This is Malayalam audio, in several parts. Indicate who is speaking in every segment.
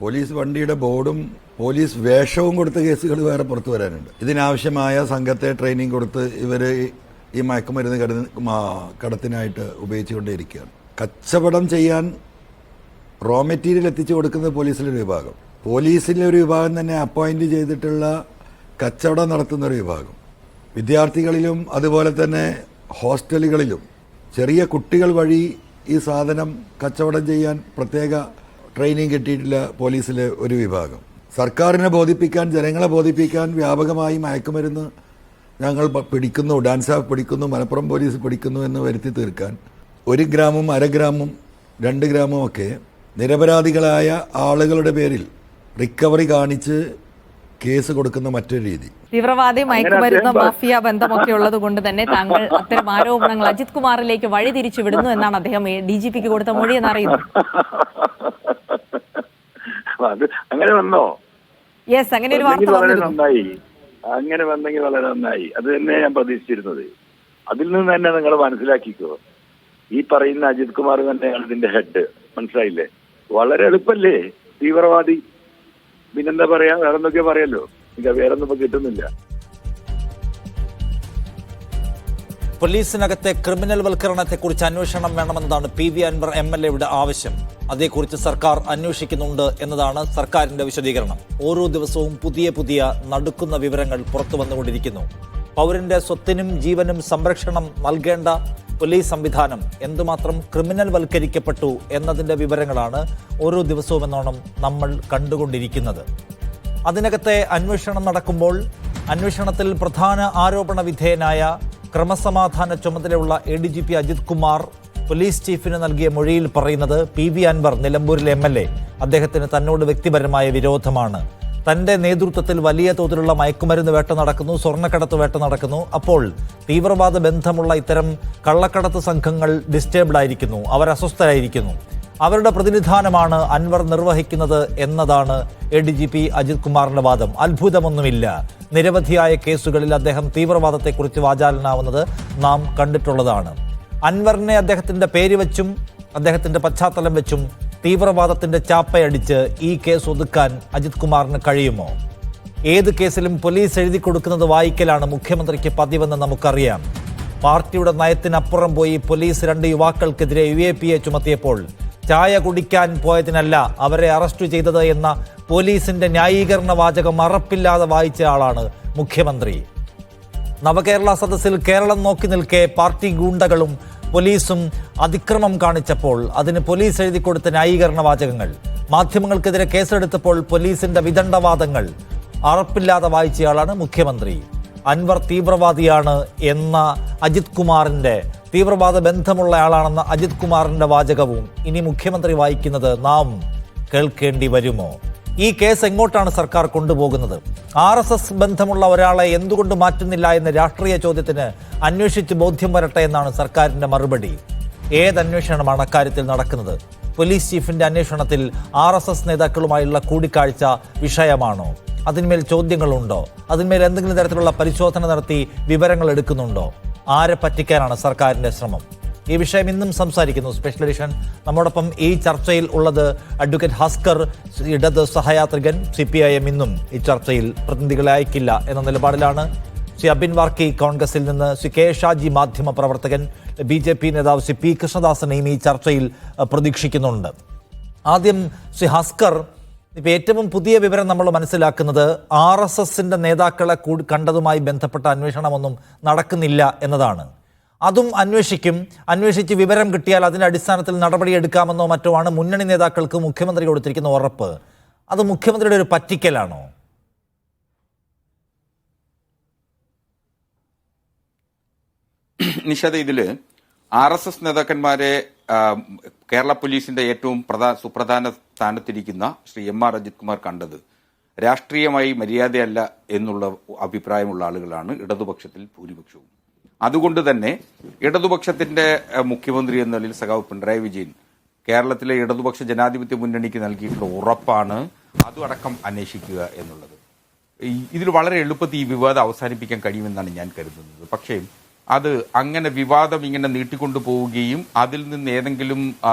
Speaker 1: പോലീസ് വണ്ടിയുടെ ബോർഡും പോലീസ് വേഷവും കൊടുത്ത കേസുകൾ വേറെ പുറത്തു വരാനുണ്ട്. ഇതിനാവശ്യമായ സംഘത്തെ ട്രെയിനിങ് കൊടുത്ത് ഇവർ ഈ മയക്കുമരുന്ന് കടത്തിനായിട്ട് ഉപയോഗിച്ചുകൊണ്ടേയിരിക്കുകയാണ്. കച്ചവടം ചെയ്യാൻ റോ മെറ്റീരിയൽ എത്തിച്ചു കൊടുക്കുന്നത് പോലീസിലെ ഒരു വിഭാഗം, പോലീസിലെ ഒരു വിഭാഗം തന്നെ അപ്പോയിന്റ് ചെയ്തിട്ടുള്ള കച്ചവടം നടത്തുന്ന ഒരു വിഭാഗം, വിദ്യാർത്ഥികളിലും അതുപോലെ തന്നെ ഹോസ്റ്റലുകളിലും ചെറിയ കുട്ടികൾ വഴി ഈ സാധനം കച്ചവടം ചെയ്യാൻ പ്രത്യേക ട്രെയിനിങ് കിട്ടിയിട്ടുള്ള പോലീസിലെ ഒരു വിഭാഗം. സർക്കാരിനെ ബോധിപ്പിക്കാൻ, ജനങ്ങളെ ബോധിപ്പിക്കാൻ വ്യാപകമായി മയക്കുമരുന്ന് ഞങ്ങൾ പിടിക്കുന്നു, ഡാൻസ് ഓഫ് പിടിക്കുന്നു, മലപ്പുറം പോലീസ് പിടിക്കുന്നു എന്ന് വരുത്തി തീർക്കാൻ 1 ഗ്രാമും 1/2 ഗ്രാമും 2 ഗ്രാമും ഒക്കെ നിരപരാധികളായ ആളുകളുടെ പേരിൽ റിക്കവറി കാണിച്ച് കേസ് കൊടുക്കുന്ന മറ്റൊരു രീതി.
Speaker 2: തീവ്രവാദി, മയക്കുമരുന്ന് മാഫിയ ബന്ധമൊക്കെ ഉള്ളത് കൊണ്ട് തന്നെ താങ്കൾ അത്തരം ആരോപണങ്ങൾ അജിത് കുമാറിലേക്ക് വഴിതിരിച്ചു വിടുന്നു എന്നാണ് അദ്ദേഹം DGPക്ക് കൊടുത്ത മൊഴി എന്നറിയുന്നു.
Speaker 3: അങ്ങനെ വന്നോ?
Speaker 2: യെസ്, അങ്ങനെ ഒരു വാർത്ത
Speaker 3: നന്നായി. അങ്ങനെ വന്നെങ്കിൽ വളരെ നന്നായി. അത് തന്നെ ഞാൻ പ്രതീക്ഷിച്ചിരുന്നത്. അതിൽ നിന്ന് തന്നെ നിങ്ങൾ മനസ്സിലാക്കിക്കോ, ഈ പറയുന്ന അജിത് കുമാർ തന്നെയാണ് ഇതിന്റെ ഹെഡ്. മനസ്സിലായില്ലേ? വളരെ എളുപ്പല്ലേ തീവ്രവാദി. പിന്നെന്താ പറയാ, വേറെ എന്തൊക്കെയോ പറയല്ലോ. വേറൊന്നും ഇപ്പൊ കിട്ടുന്നില്ല.
Speaker 4: പോലീസിനകത്തെ ക്രിമിനൽ വൽക്കരണത്തെക്കുറിച്ച് അന്വേഷണം വേണമെന്നതാണ് PV അൻവർ MLAയുടെ ആവശ്യം. അതേക്കുറിച്ച് സർക്കാർ അന്വേഷിക്കുന്നുണ്ട് എന്നതാണ് സർക്കാരിന്റെ വിശദീകരണം. ഓരോ ദിവസവും പുതിയ നടുക്കുന്ന വിവരങ്ങൾ പുറത്തു വന്നുകൊണ്ടിരിക്കുന്നു. പൗരന്റെ സ്വത്തിനും ജീവനും സംരക്ഷണം നൽകേണ്ട പോലീസ് സംവിധാനം എന്തുമാത്രം ക്രിമിനൽ വൽക്കരിക്കപ്പെട്ടു എന്നതിൻ്റെ വിവരങ്ങളാണ് ഓരോ ദിവസവും എന്നോണം നമ്മൾ കണ്ടുകൊണ്ടിരിക്കുന്നത്. അതിനകത്തെ അന്വേഷണം നടക്കുമ്പോൾ അന്വേഷണത്തിൽ പ്രധാന ആരോപണ വിധേയനായ ക്രമസമാധാന ചുമതലയുള്ള ADGP അജിത് കുമാർ പോലീസ് ചീഫിന് നൽകിയ മൊഴിയിൽ പറയുന്നത് PV അൻവർ, നിലമ്പൂരിലെ MLA, അദ്ദേഹത്തിന് തന്നോട് വ്യക്തിപരമായ വിരോധമാണ്. തന്റെ നേതൃത്വത്തിൽ വലിയ തോതിലുള്ള മയക്കുമരുന്ന് വേട്ട നടക്കുന്നു, സ്വർണ്ണക്കടത്ത് വേട്ട നടക്കുന്നു. അപ്പോൾ തീവ്രവാദ ബന്ധമുള്ള ഇത്തരം കള്ളക്കടത്ത് സംഘങ്ങൾ ഡിസ്റ്റേബിൾഡ് ആയിരിക്കുന്നു, അവർ അസ്വസ്ഥരായിരിക്കുന്നു. അവരുടെ പ്രതിനിധാനമാണ് അൻവർ നിർവഹിക്കുന്നത് എന്നതാണ് ADGP അജിത് കുമാറിന്റെ വാദം. അത്ഭുതമൊന്നുമില്ല. നിരവധിയായ കേസുകളിൽ അദ്ദേഹം തീവ്രവാദത്തെക്കുറിച്ച് വാചാലനാവുന്നത് നാം കണ്ടിട്ടുള്ളതാണ്. അൻവറിനെ അദ്ദേഹത്തിന്റെ പേര് വെച്ചും അദ്ദേഹത്തിന്റെ പശ്ചാത്തലം വെച്ചും തീവ്രവാദത്തിന്റെ ചാപ്പയടിച്ച് ഈ കേസ് ഒതുക്കാൻ അജിത് കുമാറിന് കഴിയുമോ? ഏത് കേസിലും പോലീസ് എഴുതി കൊടുക്കുന്നത് വായിക്കലാണ് മുഖ്യമന്ത്രിക്ക് പതിവെന്ന് നമുക്കറിയാം. പാർട്ടിയുടെ നയത്തിനപ്പുറം പോയി പോലീസ് 2 യുവാക്കൾക്കെതിരെ UAPA ചുമത്തിയപ്പോൾ ചായ കുടിക്കാൻ പോയതിനല്ല അവരെ അറസ്റ്റ് ചെയ്തത് എന്ന പോലീസിന്റെ ന്യായീകരണ വാചകം അറപ്പില്ലാതെ വായിച്ച ആളാണ് മുഖ്യമന്ത്രി. നവകേരള സദസ്സിൽ കേരളം നോക്കി നിൽക്കെ പാർട്ടി ഗൂണ്ടകളും പോലീസും അതിക്രമം കാണിച്ചപ്പോൾ അതിന് പോലീസ് എഴുതി കൊടുത്ത ന്യായീകരണ വാചകങ്ങൾ, മാധ്യമങ്ങൾക്കെതിരെ കേസെടുത്തപ്പോൾ പോലീസിന്റെ വിദണ്ഡവാദങ്ങൾ അറപ്പില്ലാതെ വായിച്ചയാളാണ് മുഖ്യമന്ത്രി. അൻവർ തീവ്രവാദിയാണ് എന്ന അജിത് കുമാറിന്റെ, തീവ്രവാദ ബന്ധമുള്ള ആളാണെന്ന അജിത് കുമാറിന്റെ വാചകവും ഇനി മുഖ്യമന്ത്രി വായിക്കുന്നത് നാം കേൾക്കേണ്ടി വരുമോ? ഈ കേസ് എങ്ങോട്ടാണ് സർക്കാർ കൊണ്ടുപോകുന്നത്? RSS ബന്ധമുള്ള ഒരാളെ എന്തുകൊണ്ട് മാറ്റുന്നില്ല എന്ന രാഷ്ട്രീയ ചോദ്യത്തിന് അന്വേഷിച്ച് ബോധ്യം വരട്ടെ എന്നാണ് സർക്കാരിന്റെ മറുപടി. ഏതന്വേഷണമാണ് അക്കാര്യത്തിൽ നടക്കുന്നത്? പോലീസ് ചീഫിന്റെ അന്വേഷണത്തിൽ RSS നേതാക്കളുമായുള്ള കൂടിക്കാഴ്ച വിഷയമാണോ? അതിന്മേൽ ചോദ്യങ്ങളുണ്ടോ? അതിന്മേൽ എന്തെങ്കിലും തരത്തിലുള്ള പരിശോധന നടത്തി വിവരങ്ങൾ എടുക്കുന്നുണ്ടോ? ആരെ പറ്റിക്കാനാണ് സർക്കാരിന്റെ ശ്രമം? ഈ വിഷയം ഇന്നും സംസാരിക്കുന്നു സ്പെഷ്യൽ എഡിഷൻ. നമ്മോടൊപ്പം ഈ ചർച്ചയിൽ ഉള്ളത് അഡ്വക്കേറ്റ് ഹസ്കർ, ഇടത് സഹയാത്രികൻ. CPIM ഇന്നും ഈ ചർച്ചയിൽ പ്രതിനിധികളെ അയക്കില്ല എന്ന നിലപാടിലാണ്. ശ്രീ അബിൻ വാർക്കി കോൺഗ്രസിൽ നിന്ന്, ശ്രീ K ഷാജി മാധ്യമ പ്രവർത്തകൻ, BJP നേതാവ് ശ്രീ P കൃഷ്ണദാസനെയും ഈ ചർച്ചയിൽ പ്രതീക്ഷിക്കുന്നുണ്ട്. ആദ്യം ശ്രീ ഹസ്കർ, ഇപ്പം ഏറ്റവും പുതിയ വിവരം നമ്മൾ മനസ്സിലാക്കുന്നത് RSSന്റെ നേതാക്കളെ കണ്ടതുമായി ബന്ധപ്പെട്ട അന്വേഷണമൊന്നും നടക്കുന്നില്ല എന്നതാണ്. അതും അന്വേഷിച്ച് വിവരം കിട്ടിയാൽ അതിൻ്റെ അടിസ്ഥാനത്തിൽ നടപടിയെടുക്കാമെന്നോ മറ്റോ ആണ് മുന്നണി നേതാക്കൾക്ക് മുഖ്യമന്ത്രി കൊടുത്തിരിക്കുന്ന ഉറപ്പ്. അത് മുഖ്യമന്ത്രിയുടെ ഒരു പറ്റിക്കലാണോ?
Speaker 5: നിഷാദ്, ഇതില് RSS നേതാക്കന്മാരെ കേരള പോലീസിന്റെ ഏറ്റവും സുപ്രധാന സ്ഥാനത്തിരിക്കുന്ന ശ്രീ MR അജിത് കുമാർ കണ്ടത് രാഷ്ട്രീയമായി മര്യാദയല്ല എന്നുള്ള അഭിപ്രായമുള്ള ആളുകളാണ് ഇടതുപക്ഷത്തിൽ ഭൂരിപക്ഷവും. അതുകൊണ്ട് തന്നെ ഇടതുപക്ഷത്തിന്റെ മുഖ്യമന്ത്രി എന്ന നിലയിൽ സഖാവ് പിണറായി വിജയൻ കേരളത്തിലെ ഇടതുപക്ഷ ജനാധിപത്യ മുന്നണിക്ക് നൽകിയിട്ടുള്ള ഉറപ്പാണ് അതുമടക്കം അന്വേഷിക്കുക എന്നുള്ളത്. ഇതിൽ വളരെ എളുപ്പത്തിൽ ഈ വിവാദം അവസാനിപ്പിക്കാൻ കഴിയുമെന്നാണ് ഞാൻ കരുതുന്നത്. പക്ഷേ അത് അങ്ങനെ വിവാദം ഇങ്ങനെ നീട്ടിക്കൊണ്ടു പോവുകയും അതിൽ നിന്ന് ഏതെങ്കിലും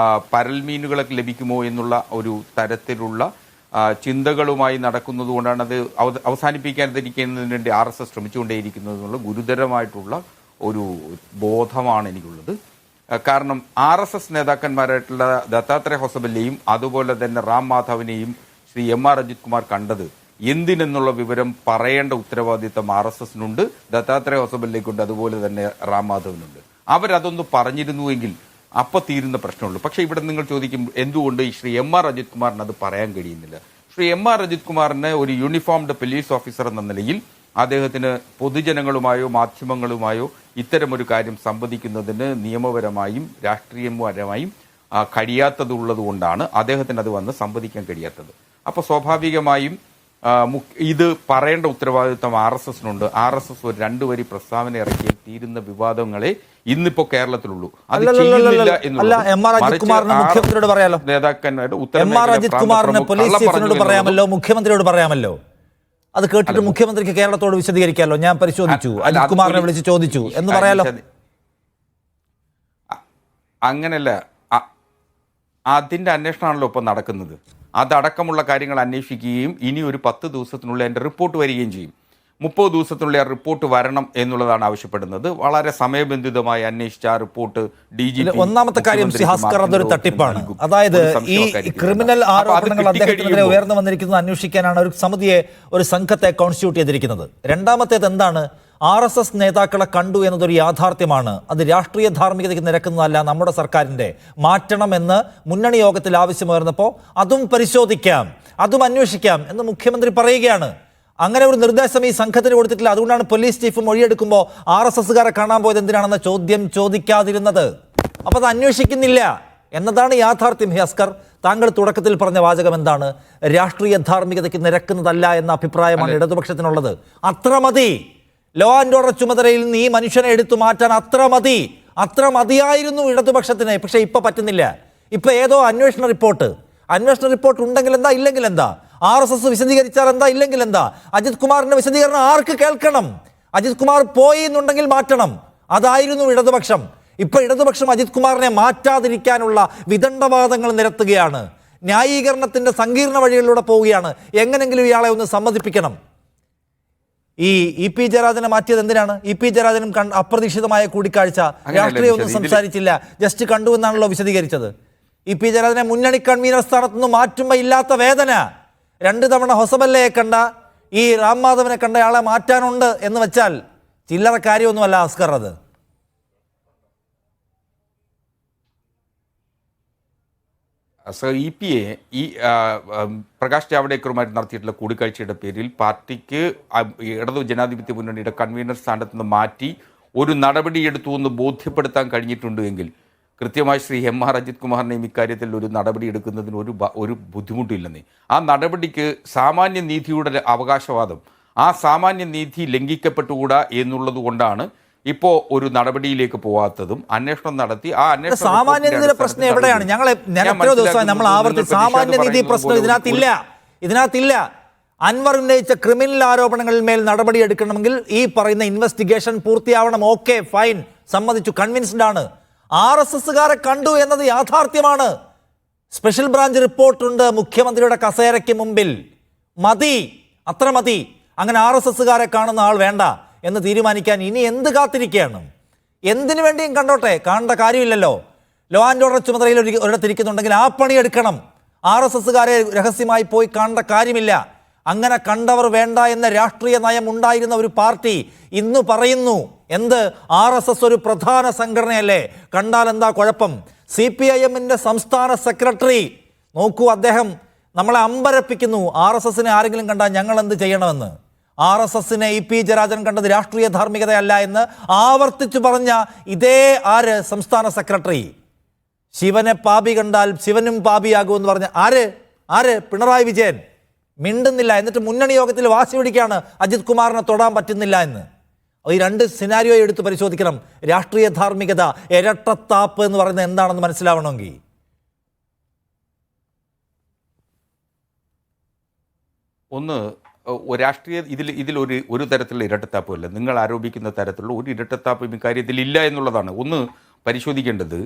Speaker 5: പരൽമീനുകളൊക്കെ ലഭിക്കുമോ എന്നുള്ള ഒരു തരത്തിലുള്ള ചിന്തകളുമായി നടക്കുന്നതുകൊണ്ടാണ് അത് അവസാനിപ്പിക്കാതിരിക്കുന്നതിന് വേണ്ടി RSS ശ്രമിച്ചുകൊണ്ടേയിരിക്കുന്നത് എന്നുള്ള ഗുരുതരമായിട്ടുള്ള ഒരു ബോധമാണ് എനിക്കുള്ളത്. കാരണം RSS നേതാക്കന്മാരായിട്ടുള്ള ദത്താത്രേയ ഹൊസബല്ലയും അതുപോലെ തന്നെ റാം മാധവനെയും ശ്രീ MR അജിത് കുമാർ കണ്ടത് എന്തിനെന്നുള്ള വിവരം പറയേണ്ട ഉത്തരവാദിത്തം RSSനുണ്ട്, ദത്താത്രേയ ഹൊസബല്ലയ്ക്കുണ്ട്, അതുപോലെ തന്നെ റാം മാധവനുണ്ട്. അവരതൊന്ന് പറഞ്ഞിരുന്നുവെങ്കിൽ അപ്പോൾ തീരുന്ന പ്രശ്നമുള്ളൂ. പക്ഷേ ഇവിടെ നിങ്ങൾ ചോദിക്കും എന്തുകൊണ്ട് ഈ ശ്രീ MR അജിത് കുമാറിന് അത് പറയാൻ കഴിയുന്നില്ല. ശ്രീ MR അജിത് കുമാറിന് ഒരു യൂണിഫോംഡ് പോലീസ് ഓഫീസർ എന്ന നിലയിൽ അദ്ദേഹത്തിന് പൊതുജനങ്ങളുമായോ മാധ്യമങ്ങളുമായോ ഇത്തരമൊരു കാര്യം സംവദിക്കുന്നതിന് നിയമപരമായും രാഷ്ട്രീയപരമായും കഴിയാത്തതുള്ളത് കൊണ്ടാണ് അദ്ദേഹത്തിന് അത് വന്ന് സംവദിക്കാൻ കഴിയാത്തത്. അപ്പോൾ സ്വാഭാവികമായും ഇത് പറയേണ്ട ഉത്തരവാദിത്വം RSSനുണ്ട്. RSS ഒരു 2 വരി പ്രസ്താവന ഇറക്കിയാൽ തീരുന്ന വിവാദങ്ങളെ ഇന്നിപ്പോ കേരളത്തിലുള്ളൂ. അത് ചെയ്യുന്നില്ല
Speaker 4: മുഖ്യമന്ത്രിയോട് പറയാലോ,
Speaker 5: നേതാക്കന്മാരുടെ
Speaker 4: MR അജിത് കുമാറിന് പോലീസ് ചീഫിനോട് പറയാമല്ലോ, മുഖ്യമന്ത്രിയോട് പറയാമല്ലോ. അത് കേട്ടിട്ട് മുഖ്യമന്ത്രിക്ക് കേരളത്തോട് വിശദീകരിക്കാമല്ലോ. ഞാൻ പരിശോധിച്ചു, അജിത് കുമാറിനെ വിളിച്ച് ചോദിച്ചു എന്ന് പറയാലോ.
Speaker 5: അങ്ങനല്ല, അതിന്റെ അന്വേഷണമാണല്ലോ ഇപ്പൊ നടക്കുന്നത്. അതടക്കമുള്ള കാര്യങ്ങൾ അന്വേഷിക്കുകയും ഇനി ഒരു 10 ദിവസത്തിനുള്ളിൽ എൻ്റെ റിപ്പോർട്ട് വരികയും ചെയ്യും. 30 ദിവസത്തിനുള്ളിൽ ആ റിപ്പോർട്ട് വരണം എന്നുള്ളതാണ് ആവശ്യപ്പെടുന്നത്. വളരെ സമയബന്ധിതമായി അന്വേഷിച്ച ആ റിപ്പോർട്ട് DGP.
Speaker 4: ഒന്നാമത്തെ കാര്യം സിഹാസ്കർ അതൊരു തട്ടിപ്പാണ്. അതായത് ഈ ക്രിമിനൽ ആരോപണങ്ങൾ അദ്ദേഹത്തിനെതിരെ ഉയർന്നു വന്നിരിക്കുന്നത് അന്വേഷിക്കാനാണ് ഒരു സമിതിയെ, ഒരു സംഘത്തെ കോൺസ്റ്റിറ്റ്യൂട്ട് ചെയ്തിരിക്കുന്നത്. രണ്ടാമത്തേത് എന്താണ്? RSS നേതാക്കളെ കണ്ടു എന്നതൊരു യാഥാർത്ഥ്യമാണ്. അത് രാഷ്ട്രീയ ധാർമ്മികതയ്ക്ക് നിരക്കുന്നതല്ല. നമ്മുടെ സർക്കാരിൻ്റെ മാറ്റണമെന്ന് മുന്നണി യോഗത്തിൽ ആവശ്യമുയർന്നപ്പോൾ അതും പരിശോധിക്കാം, അതും അന്വേഷിക്കാം എന്ന് മുഖ്യമന്ത്രി പറയുകയാണ്. അങ്ങനെ ഒരു നിർദ്ദേശം ഈ സംഘത്തിന് കൊടുത്തിട്ടില്ല. അതുകൊണ്ടാണ് പോലീസ് ചീഫ് മൊഴിയെടുക്കുമ്പോൾ RSSകാരെ കാണാൻ പോയത് എന്തിനാണെന്ന ചോദ്യം ചോദിക്കാതിരുന്നത്. അപ്പോൾ അത് അന്വേഷിക്കുന്നില്ല എന്നതാണ് യാഥാർത്ഥ്യം. ഹിയാസ്കർ, താങ്കൾ തുടക്കത്തിൽ പറഞ്ഞ വാചകം എന്താണ്? രാഷ്ട്രീയ ധാർമ്മികതയ്ക്ക് നിരക്കുന്നതല്ല എന്ന അഭിപ്രായമാണ് ഇടതുപക്ഷത്തിനുള്ളത്. അത്ര മതി. ലോ ആൻഡ് ഓർഡർ ചുമതലയിൽ നിന്ന് ഈ മനുഷ്യനെ എടുത്തു മാറ്റാൻ അത്ര മതിയായിരുന്നു ഇടതുപക്ഷത്തിന്. പക്ഷേ ഇപ്പം പറ്റുന്നില്ല. ഇപ്പം ഏതോ അന്വേഷണ റിപ്പോർട്ട് ഉണ്ടെങ്കിൽ എന്താ, ഇല്ലെങ്കിൽ എന്താ? RSS വിശദീകരിച്ചാൽ എന്താ, ഇല്ലെങ്കിൽ എന്താ? അജിത് കുമാറിന്റെ വിശദീകരണം ആർക്ക് കേൾക്കണം? അജിത് കുമാർ പോയി എന്നുണ്ടെങ്കിൽ മാറ്റണം. അതായിരുന്നു ഇടതുപക്ഷം. ഇപ്പൊ ഇടതുപക്ഷം അജിത് കുമാറിനെ മാറ്റാതിരിക്കാനുള്ള വിദണ്ഡവാദങ്ങൾ നിരത്തുകയാണ്. ന്യായീകരണത്തിന്റെ സങ്കീർണ വഴികളിലൂടെ പോവുകയാണ്. എങ്ങനെങ്കിലും ഇയാളെ ഒന്ന് സമ്മതിപ്പിക്കണം. ഈ EP ജയരാജനെ മാറ്റിയത് എന്തിനാണ്? EP ജയരാജനും അപ്രതീക്ഷിതമായ കൂടിക്കാഴ്ച, രാഷ്ട്രീയമൊന്നും സംസാരിച്ചില്ല, ജസ്റ്റ് കണ്ടു എന്നാണല്ലോ വിശദീകരിച്ചത്. EP ജയരാജനെ മുന്നണി കൺവീനർ സ്ഥാനത്ത് നിന്ന് മാറ്റുമ്പോൾ ഇല്ലാത്ത വേദന 2 തവണ ഹൊസബല്ലയെ കണ്ട, ഈ റാം മാധവനെ കണ്ട ആളെ മാറ്റാനുണ്ട് എന്ന് വെച്ചാൽ ചില്ലറ കാര്യമൊന്നുമല്ല അസ്കർ. അത്
Speaker 5: EPA ഈ പ്രകാശ് ജാവ്ദേക്കറുമായിട്ട് നടത്തിയിട്ടുള്ള കൂടിക്കാഴ്ചയുടെ പേരിൽ പാർട്ടിക്ക് ഇടതു ജനാധിപത്യ മുന്നണിയുടെ കൺവീനർ സ്ഥാനത്ത് നിന്ന് മാറ്റി ഒരു നടപടിയെടുത്തു എന്ന് ബോധ്യപ്പെടുത്താൻ കഴിഞ്ഞിട്ടുണ്ട് എങ്കിൽ കൃത്യമായി ശ്രീ MR അജിത് കുമാറിനെയും ഇക്കാര്യത്തിൽ ഒരു നടപടി എടുക്കുന്നതിന് ഒരു ബുദ്ധിമുട്ടില്ലെന്നേ. ആ നടപടിക്ക് സാമാന്യ നീതിയുടെ അവകാശവാദം, ആ സാമാന്യ നീതി ലംഘിക്കപ്പെട്ടുകൂടാ എന്നുള്ളത് കൊണ്ടാണ് ഇപ്പോൾ ഒരു നടപടിയിലേക്ക് പോവാത്തതും. അന്വേഷണം നടത്തി ആ അന്വേഷണം
Speaker 4: സാമാന്യനീതിയുടെ പ്രശ്നം എവിടെയാണ്? ഞാൻ എത്രയോ ദിവസമായി നമ്മൾ ആവർത്തിച്ച് സാമാന്യനീതി പ്രശ്നം ഇതിനകത്തില്ല. അൻവർ ഉന്നയിച്ച ക്രിമിനൽ ആരോപണങ്ങളിൽ മേൽ നടപടിയെടുക്കണമെങ്കിൽ ഈ പറയുന്ന ഇൻവെസ്റ്റിഗേഷൻ പൂർത്തിയാവണം. ഓക്കെ, ഫൈൻ, സമ്മതിച്ചു, കൺവിൻസ്ഡ് ആണ്. RSSകാരെ കണ്ടു എന്നത് യാഥാർത്ഥ്യമാണ്. സ്പെഷ്യൽ ബ്രാഞ്ച് റിപ്പോർട്ടുണ്ട് മുഖ്യമന്ത്രിയുടെ കസേരയ്ക്ക് മുമ്പിൽ. മതി, അത്ര മതി. അങ്ങനെ RSSകാരെ കാണുന്ന ആൾ വേണ്ട എന്ന് തീരുമാനിക്കാൻ ഇനി എന്ത് കാത്തിരിക്കുകയാണ്? എന്തിനു വേണ്ടിയും കണ്ടോട്ടെ, കാണേണ്ട കാര്യമില്ലല്ലോ. ലോ ആൻഡ് ഓർഡർ ചുമതലയിൽ ഒരിടത്തിരിക്കുന്നുണ്ടെങ്കിൽ ആ പണി എടുക്കണം. RSSകാരെ രഹസ്യമായി പോയി കാണേണ്ട കാര്യമില്ല. അങ്ങനെ കണ്ടവർ വേണ്ട എന്ന രാഷ്ട്രീയ നയം ഉണ്ടായിരുന്ന ഒരു പാർട്ടി ഇന്ന് പറയുന്നു എന്ത്? RSS ഒരു പ്രധാന സംഘടനയല്ലേ, കണ്ടാൽ എന്താ കുഴപ്പം? CPIMന്റെ സംസ്ഥാന സെക്രട്ടറി നോക്കൂ, അദ്ദേഹം നമ്മളെ അമ്പരപ്പിക്കുന്നു. RSSനെ ആരെങ്കിലും കണ്ടാൽ ഞങ്ങൾ എന്ത് ചെയ്യണമെന്ന്. RSSനെ EP ജയരാജൻ കണ്ടത് രാഷ്ട്രീയ ധാർമ്മികതയല്ല എന്ന് ആവർത്തിച്ചു പറഞ്ഞ ഇതേ സംസ്ഥാന സെക്രട്ടറി ശിവനെ പാപി കണ്ടാൽ ശിവനും പാപിയാകുമെന്ന് പറഞ്ഞ ആര്? പിണറായി വിജയൻ മിണ്ടുന്നില്ല. എന്നിട്ട് മുന്നണി യോഗത്തിൽ വാശി പിടിക്കുകയാണ് അജിത് കുമാറിനെ തൊടാൻ പറ്റുന്നില്ല എന്ന്. ഈ 2 സിനാരിയോ എടുത്ത് പരിശോധിക്കണം. രാഷ്ട്രീയ ധാർമ്മികത, ഇരട്ടത്താപ്പ് എന്ന് പറയുന്നത് എന്താണെന്ന് മനസ്സിലാവണമെങ്കിൽ
Speaker 5: ഒന്ന് രാഷ്ട്രീയ ഇതിൽ ഒരു തരത്തിലുള്ള ഇരട്ടത്താപ്പുമല്ല. നിങ്ങൾ ആരോപിക്കുന്ന തരത്തിലുള്ള ഒരു ഇരട്ടത്താപ്പും ഇക്കാര്യത്തിൽ ഇല്ല എന്നുള്ളതാണ് ഒന്ന് പരിശോധിക്കേണ്ടത്.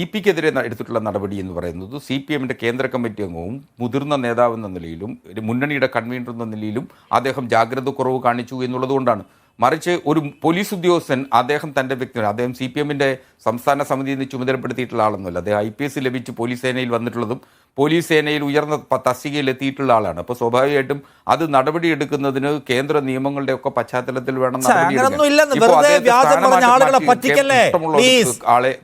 Speaker 5: ഇ.പിക്കെതിരെ എടുത്തിട്ടുള്ള നടപടി എന്ന് പറയുന്നത് CPM-ന്റെ കേന്ദ്ര കമ്മിറ്റി അംഗവും മുതിർന്ന നേതാവ് എന്ന നിലയിലും മുന്നണിയുടെ കൺവീനർ എന്ന നിലയിലും അദ്ദേഹം ജാഗ്രത കുറവ് കാണിച്ചു എന്നുള്ളതുകൊണ്ടാണ്. മറിച്ച് ഒരു പോലീസ് ഉദ്യോഗസ്ഥൻ അദ്ദേഹം തൻ്റെ വ്യക്തിയാണ്, അദ്ദേഹം CPM-ന്റെ സംസ്ഥാന സമിതിയിൽ നിന്ന് ചുമതലപ്പെടുത്തിയിട്ടുള്ള ആളൊന്നുമല്ല. അദ്ദേഹം IPS ലഭിച്ച് പോലീസ് സേനയിൽ വന്നിട്ടുള്ളതും പോലീസ് സേനയിൽ ഉയർന്ന തസ്തികയിൽ എത്തിയിട്ടുള്ള ആളാണ്. അപ്പോൾ സ്വാഭാവികമായിട്ടും അത് നടപടിയെടുക്കുന്നതിന് കേന്ദ്ര നിയമങ്ങളുടെ ഒക്കെ പശ്ചാത്തലത്തിൽ വേണം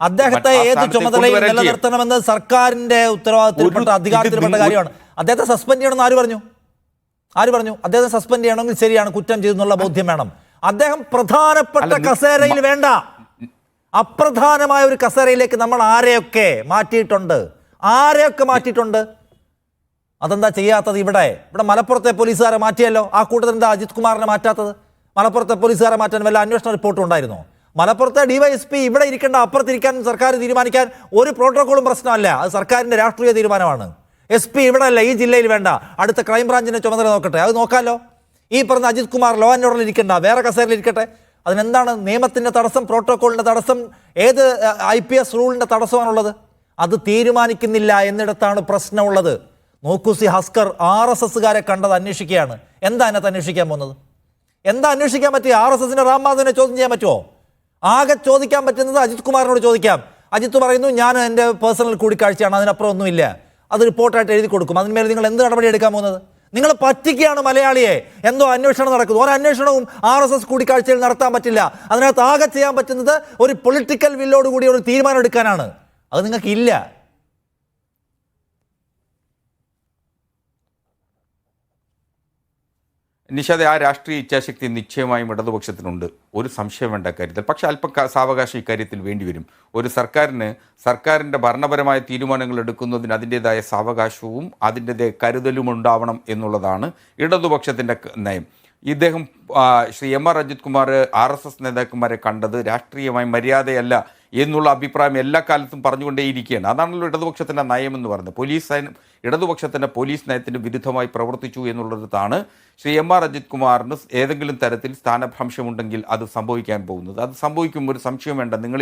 Speaker 4: അദ്ദേഹത്തെ ഏത് ചുമതലയിൽ നിലനിർത്തണമെന്ന് സർക്കാരിന്റെ ഉത്തരവാദിത്തപ്പെട്ട അധികാരത്തിൽപ്പെട്ട കാര്യമാണ്. അദ്ദേഹത്തെ സസ്പെൻഡ് ചെയ്യണമെന്ന് ആര് പറഞ്ഞു? അദ്ദേഹത്തെ സസ്പെൻഡ് ചെയ്യണമെങ്കിൽ ശരിയാണ്, കുറ്റം ചെയ്തെന്നുള്ള ബോധ്യം വേണം. അദ്ദേഹം പ്രധാനപ്പെട്ട കസേരയിൽ വേണ്ട, അപ്രധാനമായ ഒരു കസേരയിലേക്ക് നമ്മൾ ആരെയൊക്കെ മാറ്റിയിട്ടുണ്ട്. അതെന്താ ചെയ്യാത്തത്? ഇവിടെ മലപ്പുറത്തെ പോലീസുകാരെ മാറ്റിയല്ലോ. ആ കൂട്ടത്തിൽ എന്താ അജിത് കുമാറിനെ മാറ്റാത്തത്? മലപ്പുറത്തെ പോലീസുകാരെ മാറ്റാൻ വല്ല അന്വേഷണ റിപ്പോർട്ട് ഉണ്ടായിരുന്നോ? മലപ്പുറത്തെ DYSP ഇവിടെ ഇരിക്കേണ്ട അപ്പുറത്തിരിക്കാൻ സർക്കാർ തീരുമാനിക്കാൻ ഒരു പ്രോട്ടോക്കോളും പ്രശ്നമല്ല. അത് സർക്കാരിന്റെ രാഷ്ട്രീയ തീരുമാനമാണ്. SP ഇവിടെ അല്ല, ഈ ജില്ലയിൽ വേണ്ട, അടുത്ത ക്രൈംബ്രാഞ്ചിന്റെ ചുമതല നോക്കട്ടെ, അത് നോക്കാമല്ലോ. ഈ പറഞ്ഞ അജിത് കുമാർ ലോ ആൻഡ് ഓർഡറിൽ ഇരിക്കണ്ട, വേറെ കസേരയിൽ ഇരിക്കട്ടെ. അതിനെന്താണ് നിയമത്തിന്റെ തടസ്സം, പ്രോട്ടോക്കോളിന്റെ തടസ്സം, ഏത് IPS റൂളിന്റെ തടസ്സമാണുള്ളത്? അത് തീരുമാനിക്കുന്നില്ല എന്നിടത്താണ് പ്രശ്നമുള്ളത്. നോക്കൂ, ഹസ്കർ RSSകാരെ കണ്ടത് അന്വേഷിക്കുകയാണ്. എന്താ അതിനകത്ത് അന്വേഷിക്കാൻ പോകുന്നത്? എന്താ അന്വേഷിക്കാൻ പറ്റിയ? RSSന്റെ റാം മാധവനെ ചോദ്യം ചെയ്യാൻ പറ്റുമോ? ആകെ ചോദിക്കാൻ പറ്റുന്നത് അജിത് കുമാറിനോട് ചോദിക്കാം. അജിത്ത് പറയുന്നു ഞാൻ എൻ്റെ പേഴ്സണൽ കൂടിക്കാഴ്ചയാണ്, അതിനപ്പുറം ഒന്നുമില്ല, അത് റിപ്പോർട്ടായിട്ട് എഴുതി കൊടുക്കും. അതിന്മേൽ നിങ്ങൾ എന്ത് നടപടി എടുക്കാൻ പോകുന്നത്? നിങ്ങൾ പറ്റിക്കുകയാണ് മലയാളിയെ. എന്തോ അന്വേഷണം നടക്കുന്നു. ഒരു അന്വേഷണവും RSS കൂടിക്കാഴ്ചയിൽ നടത്താൻ പറ്റില്ല. അതിനകത്ത് ആകെ ചെയ്യാൻ പറ്റുന്നത് ഒരു പൊളിറ്റിക്കൽ വില്ലോടുകൂടി ഒരു തീരുമാനം എടുക്കാനാണ്. അത് നിങ്ങൾക്കില്ല.
Speaker 5: നിഷാദെ, ആ രാഷ്ട്രീയ ഇച്ഛാശക്തി നിശ്ചയമായും ഇടതുപക്ഷത്തിനുണ്ട്, ഒരു സംശയം വേണ്ട കാര്യത്തിൽ. പക്ഷേ അല്പം സാവകാശം ഇക്കാര്യത്തിൽ വേണ്ടിവരും. ഒരു സർക്കാരിൻ്റെ ഭരണപരമായ തീരുമാനങ്ങൾ എടുക്കുന്നതിന് അതിൻ്റെതായ സാവകാശവും അതിൻ്റെതായ കരുതലും ഉണ്ടാവണം എന്നുള്ളതാണ് ഇടതുപക്ഷത്തിൻ്റെ നയം. ഇദ്ദേഹം ശ്രീ MR അജിത് കുമാർ RSS നേതാക്കന്മാരെ കണ്ടത് രാഷ്ട്രീയമായി മര്യാദയല്ല എന്നുള്ള അഭിപ്രായം എല്ലാ കാലത്തും പറഞ്ഞുകൊണ്ടേയിരിക്കുകയാണ്. അതാണല്ലോ ഇടതുപക്ഷത്തിൻ്റെ നയമെന്ന് പറയുന്നത്. ഇടതുപക്ഷത്തിൻ്റെ പോലീസ് നയത്തിന് വിരുദ്ധമായി പ്രവർത്തിച്ചു എന്നുള്ളതാണ് ശ്രീ MR അജിത് കുമാറിന് ഏതെങ്കിലും തരത്തിൽ സ്ഥാനഭ്രംശമുണ്ടെങ്കിൽ അത് സംഭവിക്കാൻ പോകുന്നത്. അത് സംഭവിക്കും, ഒരു സംശയം വേണ്ട. നിങ്ങൾ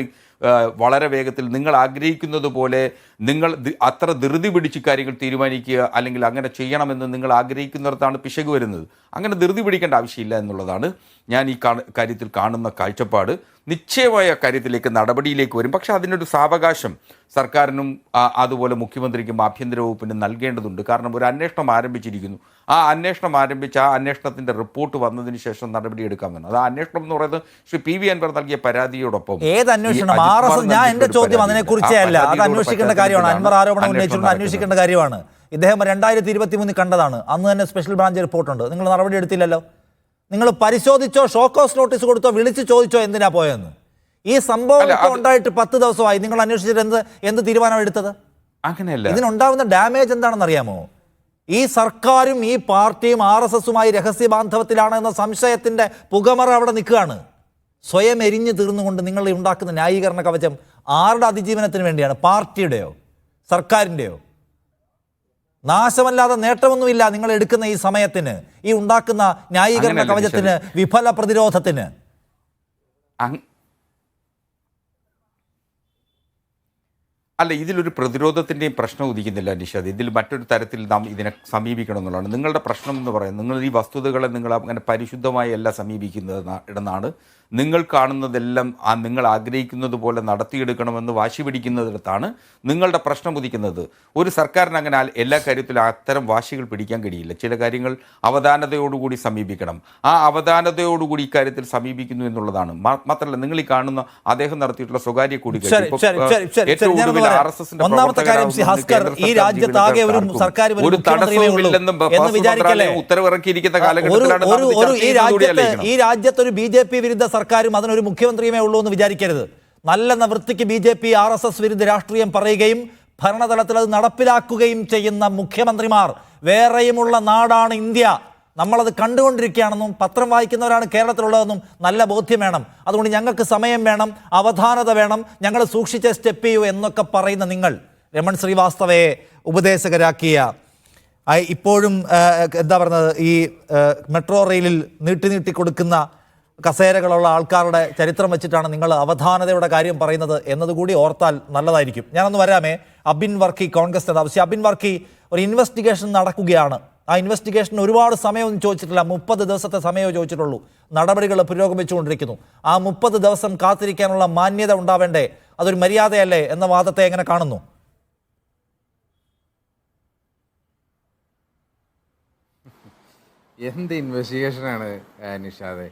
Speaker 5: വളരെ വേഗത്തിൽ നിങ്ങൾ ആഗ്രഹിക്കുന്നത് പോലെ നിങ്ങൾ അത്ര ധൃതി പിടിച്ച് കാര്യങ്ങൾ തീരുമാനിക്കുക, അല്ലെങ്കിൽ അങ്ങനെ ചെയ്യണമെന്ന് നിങ്ങൾ ആഗ്രഹിക്കുന്നിടത്താണ് പിശക് വരുന്നത്. അങ്ങനെ ധൃതി പിടിക്കേണ്ട ആവശ്യമില്ല എന്നുള്ളതാണ് ഞാൻ ഈ കാര്യത്തിൽ കാണുന്ന കാഴ്ചപ്പാട്. നിശ്ചയമായ കാര്യത്തിലേക്ക് നടപടിയിലേക്ക് വരും. പക്ഷേ അതിനൊരു സാവകാശം സർക്കാരിനും അതുപോലെ മുഖ്യമന്ത്രിക്കും ആഭ്യന്തര വകുപ്പിനും നൽകേണ്ടതുണ്ട്. കാരണം ഒരു അന്വേഷണം ആരംഭിച്ചിരിക്കുന്നു. ആ അന്വേഷണത്തിൻ്റെ റിപ്പോർട്ട് വന്നതിന് ശേഷം നടപടിയെടുക്കാൻ വേണം. അത് അന്വേഷണം എന്ന് പറയുന്നത് ശ്രീ PV അൻവർ നൽകിയ പരാതിയോടൊപ്പം
Speaker 4: ഏത് അന്വേഷണം? ഞാൻ എൻ്റെ ചോദ്യം അതിനെക്കുറിച്ചേ അല്ല. അത് അന്വേഷിക്കേണ്ട കാര്യമാണ്. അൻവർ ആരോപണം ഉന്നയിച്ചുകൊണ്ട് അന്വേഷിക്കേണ്ട കാര്യമാണ്. ഇദ്ദേഹം 2023 കണ്ടതാണ്. അന്ന് തന്നെ സ്പെഷ്യൽ ബ്രാഞ്ച് റിപ്പോർട്ടുണ്ട്. നിങ്ങൾ നടപടി എടുത്തില്ലല്ലോ. നിങ്ങൾ പരിശോധിച്ചോ, ഷോക്കോസ് നോട്ടീസ് കൊടുത്തോ, വിളിച്ച് ചോദിച്ചോ എന്തിനാ പോയെന്ന്? ഈ സംഭവം ഉണ്ടായിട്ട് 10 ദിവസമായി. നിങ്ങൾ അന്വേഷിച്ചിട്ട് എന്ത് തീരുമാനം എടുത്തത്?
Speaker 5: അങ്ങനെയല്ല.
Speaker 4: ഇതിനുണ്ടാവുന്ന ഡാമേജ് എന്താണെന്ന് അറിയാമോ? ഈ സർക്കാരും ഈ പാർട്ടിയും RSSുമായി രഹസ്യ ബാന്ധവത്തിലാണ് എന്ന സംശയത്തിന്റെ പുകമറ അവിടെ നിൽക്കുകയാണ്. സ്വയം എരിഞ്ഞു തീർന്നുകൊണ്ട് നിങ്ങൾ ഉണ്ടാക്കുന്ന ന്യായീകരണ കവചം ആരുടെ അതിജീവനത്തിന് വേണ്ടിയാണ്? പാർട്ടിയുടെയോ സർക്കാരിൻ്റെയോ? നാശമല്ലാതെ നേട്ടമൊന്നുമില്ല നിങ്ങൾ എടുക്കുന്ന ഈ സമയത്തിന്, ഈ ഉണ്ടാക്കുന്ന ന്യായീകരണ കവചത്തിന്, വിഫല പ്രതിരോധത്തിന്.
Speaker 5: അല്ല, ഇതിലൊരു പ്രതിരോധത്തിൻ്റെയും പ്രശ്നം ഉദിക്കുന്നില്ല നിഷാദ്. ഇതിൽ മറ്റൊരു തരത്തിൽ നാം ഇതിനെ സമീപിക്കണം എന്നുള്ളതാണ് നിങ്ങളുടെ പ്രശ്നം എന്ന് പറയുന്നത്. നിങ്ങൾ ഈ വസ്തുതകളെ നിങ്ങൾ അങ്ങനെ പരിശുദ്ധമായി അല്ല സമീപിക്കുന്നത് ഇടന്നാണ്. നിങ്ങൾ കാണുന്നതെല്ലാം നിങ്ങൾ ആഗ്രഹിക്കുന്നത് പോലെ നടത്തിയെടുക്കണമെന്ന് വാശി പിടിക്കുന്നിടത്താണ് നിങ്ങളുടെ പ്രശ്നം ഉദിക്കുന്നത്. ഒരു സർക്കാരിന് അങ്ങനെ എല്ലാ കാര്യത്തിലും അത്തരം വാശികൾ പിടിക്കാൻ കഴിയില്ല. ചില കാര്യങ്ങൾ അവധാനതയോടുകൂടി സമീപിക്കണം. ആ അവധാനതയോടുകൂടി ഇക്കാര്യത്തിൽ സമീപിക്കുന്നു എന്നുള്ളതാണ്. മാത്രമല്ല, നിങ്ങൾ ഈ കാണുന്ന അദ്ദേഹം നടത്തിയിട്ടുള്ള സ്വകാര്യ കൂടിക്കാഴ്ച ഉത്തരവിറക്കിയിരിക്കുന്ന കാലഘട്ടത്തിലാണ്.
Speaker 4: ഈ രാജ്യത്ത് ഒരു BJP വിരുദ്ധ സർക്കാരും അതിനൊരു മുഖ്യമന്ത്രിയുമേ ഉള്ളൂ എന്ന് വിചാരിക്കരുത്. നല്ല വൃത്തിക്ക് BJP RSS വിരുദ്ധ രാഷ്ട്രീയം പറയുകയും ഭരണതലത്തിൽ അത് നടപ്പിലാക്കുകയും ചെയ്യുന്ന മുഖ്യമന്ത്രിമാർ വേറെയുമുള്ള നാടാണ് ഇന്ത്യ. നമ്മളത് കണ്ടുകൊണ്ടിരിക്കുകയാണെന്നും പത്രം വായിക്കുന്നവരാണ് കേരളത്തിലുള്ളതെന്നും നല്ല ബോധ്യം വേണം. അതുകൊണ്ട് ഞങ്ങൾക്ക് സമയം വേണം, അവധാനത വേണം, ഞങ്ങൾ സൂക്ഷിച്ച് സ്റ്റെപ്പ് ചെയ്യൂ എന്നൊക്കെ പറയുന്ന നിങ്ങൾ രമൺ ശ്രീവാസ്തവയെ ഉപദേശകരാക്കിയ, ഇപ്പോഴും എന്താ പറയുന്നത്, ഈ മെട്രോ റെയിലിൽ നീട്ടി കൊടുക്കുന്ന കസേരകളുള്ള ആൾക്കാരുടെ ചരിത്രം വെച്ചിട്ടാണ് നിങ്ങൾ അവധാനതയുടെ കാര്യം പറയുന്നത് എന്നതുകൂടി ഓർത്താൽ നല്ലതായിരിക്കും. ഞാനൊന്ന് വരാമേ. അബിൻ വർക്കി, കോൺഗ്രസ് നേതാവ്. അബിൻ വർക്കി, ഒരു ഇൻവെസ്റ്റിഗേഷൻ നടക്കുകയാണ്. ആ ഇൻവെസ്റ്റിഗേഷന് ഒരുപാട് സമയമൊന്നും ചോദിച്ചിട്ടില്ല, 30 ദിവസത്തെ സമയമേ ചോദിച്ചിട്ടുള്ളൂ. നടപടികൾ പുരോഗമിച്ചുകൊണ്ടിരിക്കുന്നു. ആ 30 ദിവസം കാത്തിരിക്കാനുള്ള മാന്യത ഉണ്ടാവേണ്ടേ? അതൊരു മര്യാദയല്ലേ എന്ന വാദത്തെ എങ്ങനെ കാണുന്നു?
Speaker 6: എന്ത് ഇൻവെസ്റ്റിഗേഷനാണ് നിഷാദെ?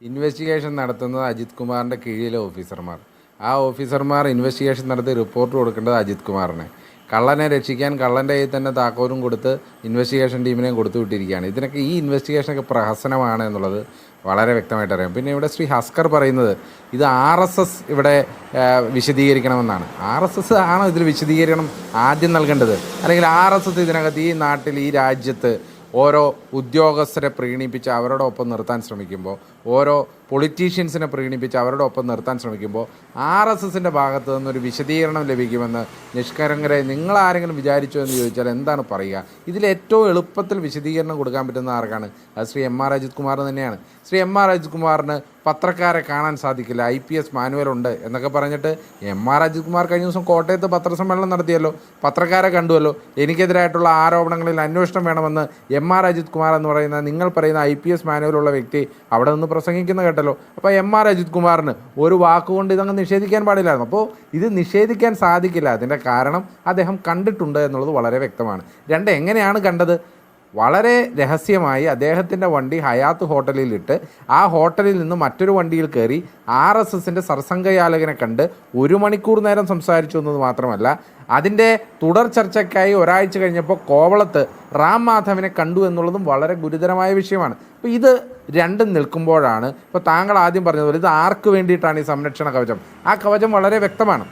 Speaker 6: ഇൻവെസ്റ്റിഗേഷൻ നടത്തുന്നത് അജിത് കുമാറിൻ്റെ കീഴിലെ ഓഫീസർമാർ. ആ ഓഫീസർമാർ ഇൻവെസ്റ്റിഗേഷൻ നടത്തി റിപ്പോർട്ട് കൊടുക്കേണ്ടത് അജിത് കുമാറിനെ. കള്ളനെ രക്ഷിക്കാൻ കള്ളൻ്റെ കയ്യിൽ തന്നെ താക്കോലും കൊടുത്ത് ഇൻവെസ്റ്റിഗേഷൻ ടീമിനെയും കൊടുത്തു വിട്ടിരിക്കുകയാണ്. ഇതിനൊക്കെ ഈ ഇൻവെസ്റ്റിഗേഷനൊക്കെ പ്രഹസനമാണ് എന്നുള്ളത് വളരെ വ്യക്തമായിട്ട് അറിയാം. പിന്നെ ഇവിടെ ശ്രീ ഹസ്കർ പറയുന്നത് ഇത് RSS ഇവിടെ വിശദീകരിക്കണമെന്നാണ്. RSS ആണോ ഇതിൽ വിശദീകരണം ആദ്യം നൽകേണ്ടത്? അല്ലെങ്കിൽ RSS ഇതിനകത്ത് ഈ നാട്ടിൽ ഈ രാജ്യത്ത് ഓരോ ഉദ്യോഗസ്ഥരെ പ്രീണിപ്പിച്ച് അവരുടെ ഒപ്പം നിർത്താൻ ശ്രമിക്കുമ്പോൾ, ഓരോ പൊളിറ്റീഷ്യൻസിനെ പ്രീണിപ്പിച്ച് അവരുടെ ഒപ്പം നിർത്താൻ ശ്രമിക്കുമ്പോൾ RSSൻ്റെ ഭാഗത്ത് നിന്നൊരു വിശദീകരണം ലഭിക്കുമെന്ന് നിഷ്കരങ്കരെ നിങ്ങളാരെങ്കിലും വിചാരിച്ചോ എന്ന് ചോദിച്ചാൽ എന്താണ് പറയുക? ഇതിൽ ഏറ്റവും എളുപ്പത്തിൽ വിശദീകരണം കൊടുക്കാൻ പറ്റുന്ന ആർക്കാണ്? അത് ശ്രീ MR അജിത് കുമാർ തന്നെയാണ്. ശ്രീ MR അജിത് കുമാറിന് പത്രക്കാരെ കാണാൻ സാധിക്കില്ല, IPS മാനുവലുണ്ട് എന്നൊക്കെ പറഞ്ഞിട്ട് MR അജിത് കുമാർ കഴിഞ്ഞ ദിവസം കോട്ടയത്ത് പത്രസമ്മേളനം നടത്തിയല്ലോ, പത്രക്കാരെ കണ്ടുവല്ലോ. എനിക്കെതിരായിട്ടുള്ള ആരോപണങ്ങളിൽ അന്വേഷണം വേണമെന്ന് MR അജിത് കുമാർ എന്ന് പറയുന്ന നിങ്ങൾ പറയുന്ന IPS മാനുവലുള്ള വ്യക്തി അവിടെ നിന്ന് പ്രസംഗിക്കുന്ന കേട്ടല്ലോ. അപ്പോൾ MR അജിത് കുമാറിന് ഒരു വാക്കുകൊണ്ട് ഇതങ്ങ് നിഷേധിക്കാൻ പാടില്ലായിരുന്നു. അപ്പോൾ ഇത് നിഷേധിക്കാൻ സാധിക്കില്ല. അതിൻ്റെ കാരണം അദ്ദേഹം കണ്ടിട്ടുണ്ട് എന്നുള്ളത് വളരെ വ്യക്തമാണ്. എങ്ങനെയാണ് കണ്ടത്? വളരെ രഹസ്യമായി അദ്ദേഹത്തിൻ്റെ വണ്ടി ഹയാത്ത് ഹോട്ടലിലിട്ട് ആ ഹോട്ടലിൽ നിന്ന് മറ്റൊരു വണ്ടിയിൽ കയറി RSSൻ്റെ സർസംഘചാലകനെ കണ്ട് 1 മണിക്കൂർ നേരം സംസാരിച്ചു എന്നത് മാത്രമല്ല, അതിൻ്റെ തുടർ ചർച്ചയ്ക്കായി ഒരാഴ്ച കഴിഞ്ഞപ്പോൾ കോവളത്ത് റാം മാധവനെ കണ്ടു എന്നുള്ളതും വളരെ ഗുരുതരമായ വിഷയമാണ്. അപ്പോൾ ഇത് രണ്ടും നിൽക്കുമ്പോഴാണ് ഇപ്പോൾ താങ്കൾ ആദ്യം പറഞ്ഞതുപോലെ ഇത് ആർക്ക് വേണ്ടിയിട്ടാണ് ഈ സംരക്ഷണ കവചം? ആ കവചം വളരെ വ്യക്തമാണ്.